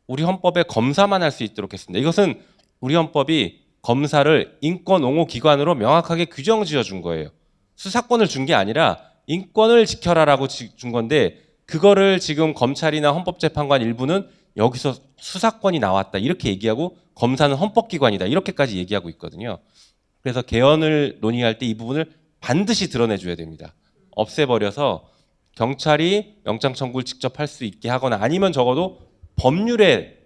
우리 헌법에 검사만 할 수 있도록 했습니다. 이것은 우리 헌법이 검사를 인권 옹호 기관으로 명확하게 규정 지어준 거예요. 수사권을 준 게 아니라 인권을 지켜라라고 준 건데, 그거를 지금 검찰이나 헌법재판관 일부는 여기서 수사권이 나왔다 이렇게 얘기하고 검사는 헌법기관이다 이렇게까지 얘기하고 있거든요. 그래서 개헌을 논의할 때 이 부분을 반드시 드러내줘야 됩니다. 없애버려서 경찰이 영장 청구를 직접 할 수 있게 하거나, 아니면 적어도 법률에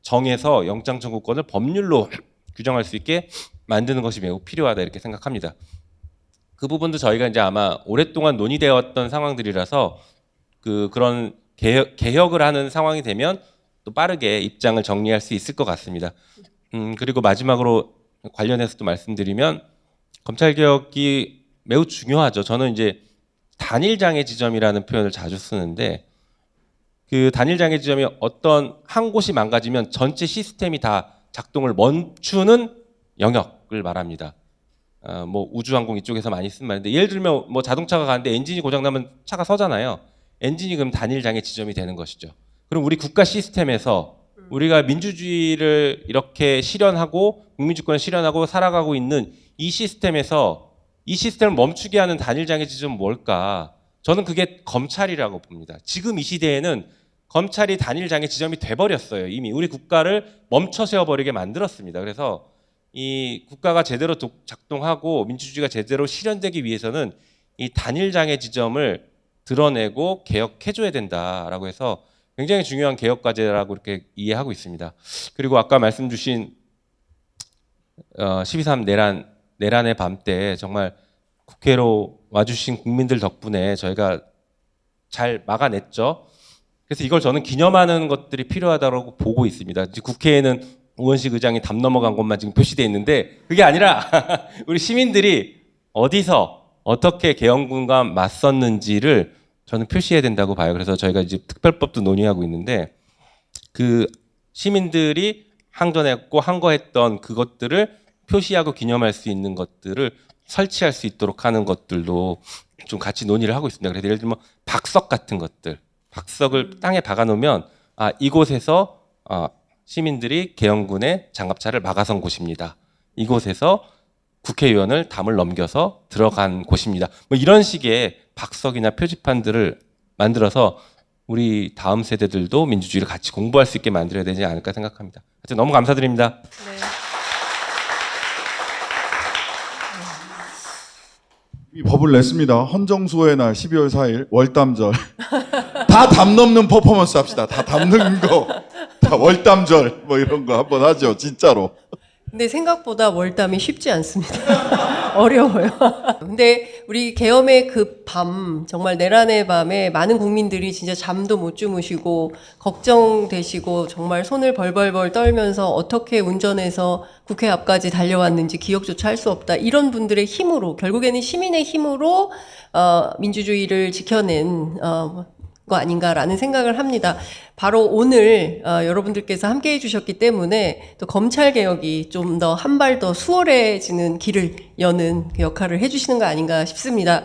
정해서 영장 청구권을 법률로 규정할 수 있게 만드는 것이 매우 필요하다 이렇게 생각합니다. 그 부분도 저희가 이제 아마 오랫동안 논의되었던 상황들이라서 그런 개혁을 하는 상황이 되면 또 빠르게 입장을 정리할 수 있을 것 같습니다. 그리고 마지막으로 관련해서 또 말씀드리면, 검찰개혁이 매우 중요하죠. 저는 이제 단일장애 지점이라는 표현을 자주 쓰는데, 그 단일장애 지점이 어떤 한 곳이 망가지면 전체 시스템이 다 작동을 멈추는 영역을 말합니다. 뭐 우주항공 이쪽에서 많이 쓴 말인데, 예를 들면 뭐 자동차가 가는데 엔진이 고장나면 차가 서잖아요. 엔진이 그럼 단일장애 지점이 되는 것이죠. 그럼 우리 국가 시스템에서 우리가 민주주의를 이렇게 실현하고 국민주권을 실현하고 살아가고 있는 이 시스템에서 이 시스템을 멈추게 하는 단일장애 지점은 뭘까? 저는 그게 검찰이라고 봅니다. 지금 이 시대에는 검찰이 단일장애 지점이 돼버렸어요. 이미 우리 국가를 멈춰 세워버리게 만들었습니다. 그래서 이 국가가 제대로 작동하고 민주주의가 제대로 실현되기 위해서는 이 단일장애 지점을 드러내고 개혁해줘야 된다라고 해서 굉장히 중요한 개혁 과제라고 이렇게 이해하고 있습니다. 그리고 아까 말씀 주신 12.3 내란의 밤 때 정말 국회로 와주신 국민들 덕분에 저희가 잘 막아냈죠. 그래서 이걸 저는 기념하는 것들이 필요하다고 보고 있습니다. 국회에는 우원식 의장이 담 넘어간 것만 지금 표시되어 있는데, 그게 아니라 우리 시민들이 어디서 어떻게 계엄군과 맞섰는지를 저는 표시해야 된다고 봐요. 그래서 저희가 이제 특별법도 논의하고 있는데, 그 시민들이 항전했고 항거했던 그것들을 표시하고 기념할 수 있는 것들을 설치할 수 있도록 하는 것들도 좀 같이 논의를 하고 있습니다. 그래서 예를 들면 박석 같은 것들, 박석을 땅에 박아놓으면 이곳에서 시민들이 계엄군의 장갑차를 막아선 곳입니다. 이곳에서 국회의원을 담을 넘겨서 들어간 곳입니다. 뭐 이런 식의 박석이나 표지판들을 만들어서 우리 다음 세대들도 민주주의를 같이 공부할 수 있게 만들어야 되지 않을까 생각합니다. 하여튼 너무 감사드립니다. 네. 이 법을 냈습니다. 헌정수호의 날 12월 4일 월담절. 다 담 넘는 퍼포먼스 합시다. 다 담는 거. 다 월담절 뭐 이런 거 한번 하죠. 진짜로. 근데 생각보다 월담이 쉽지 않습니다. 어려워요. 근데 우리 계엄의 그 밤, 정말 내란의 밤에 많은 국민들이 진짜 잠도 못 주무시고 걱정되시고 정말 손을 벌벌벌 떨면서 어떻게 운전해서 국회 앞까지 달려왔는지 기억조차 할 수 없다. 이런 분들의 힘으로, 결국에는 시민의 힘으로 민주주의를 지켜낸 거 아닌가라는 생각을 합니다. 바로 오늘 여러분들께서 함께 해주셨기 때문에 또 검찰 개혁이 좀 더 한 발 더 수월해지는 길을 여는 그 역할을 해주시는 거 아닌가 싶습니다.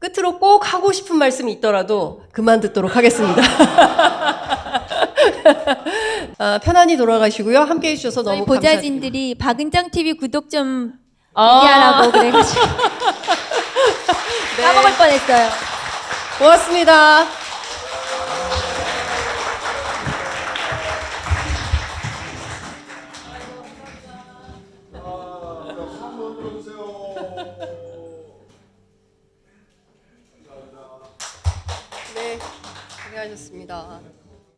끝으로 꼭 하고 싶은 말씀이 있더라도 그만 듣도록 하겠습니다. 편안히 돌아가시고요. 함께 해주셔서 저희 너무 감사드립니다. 보좌진들이 박은정 TV 구독 좀 얘기하라고 그래가지고 네. 까먹을 뻔했어요. 고맙습니다. 네, 고생하셨습니다.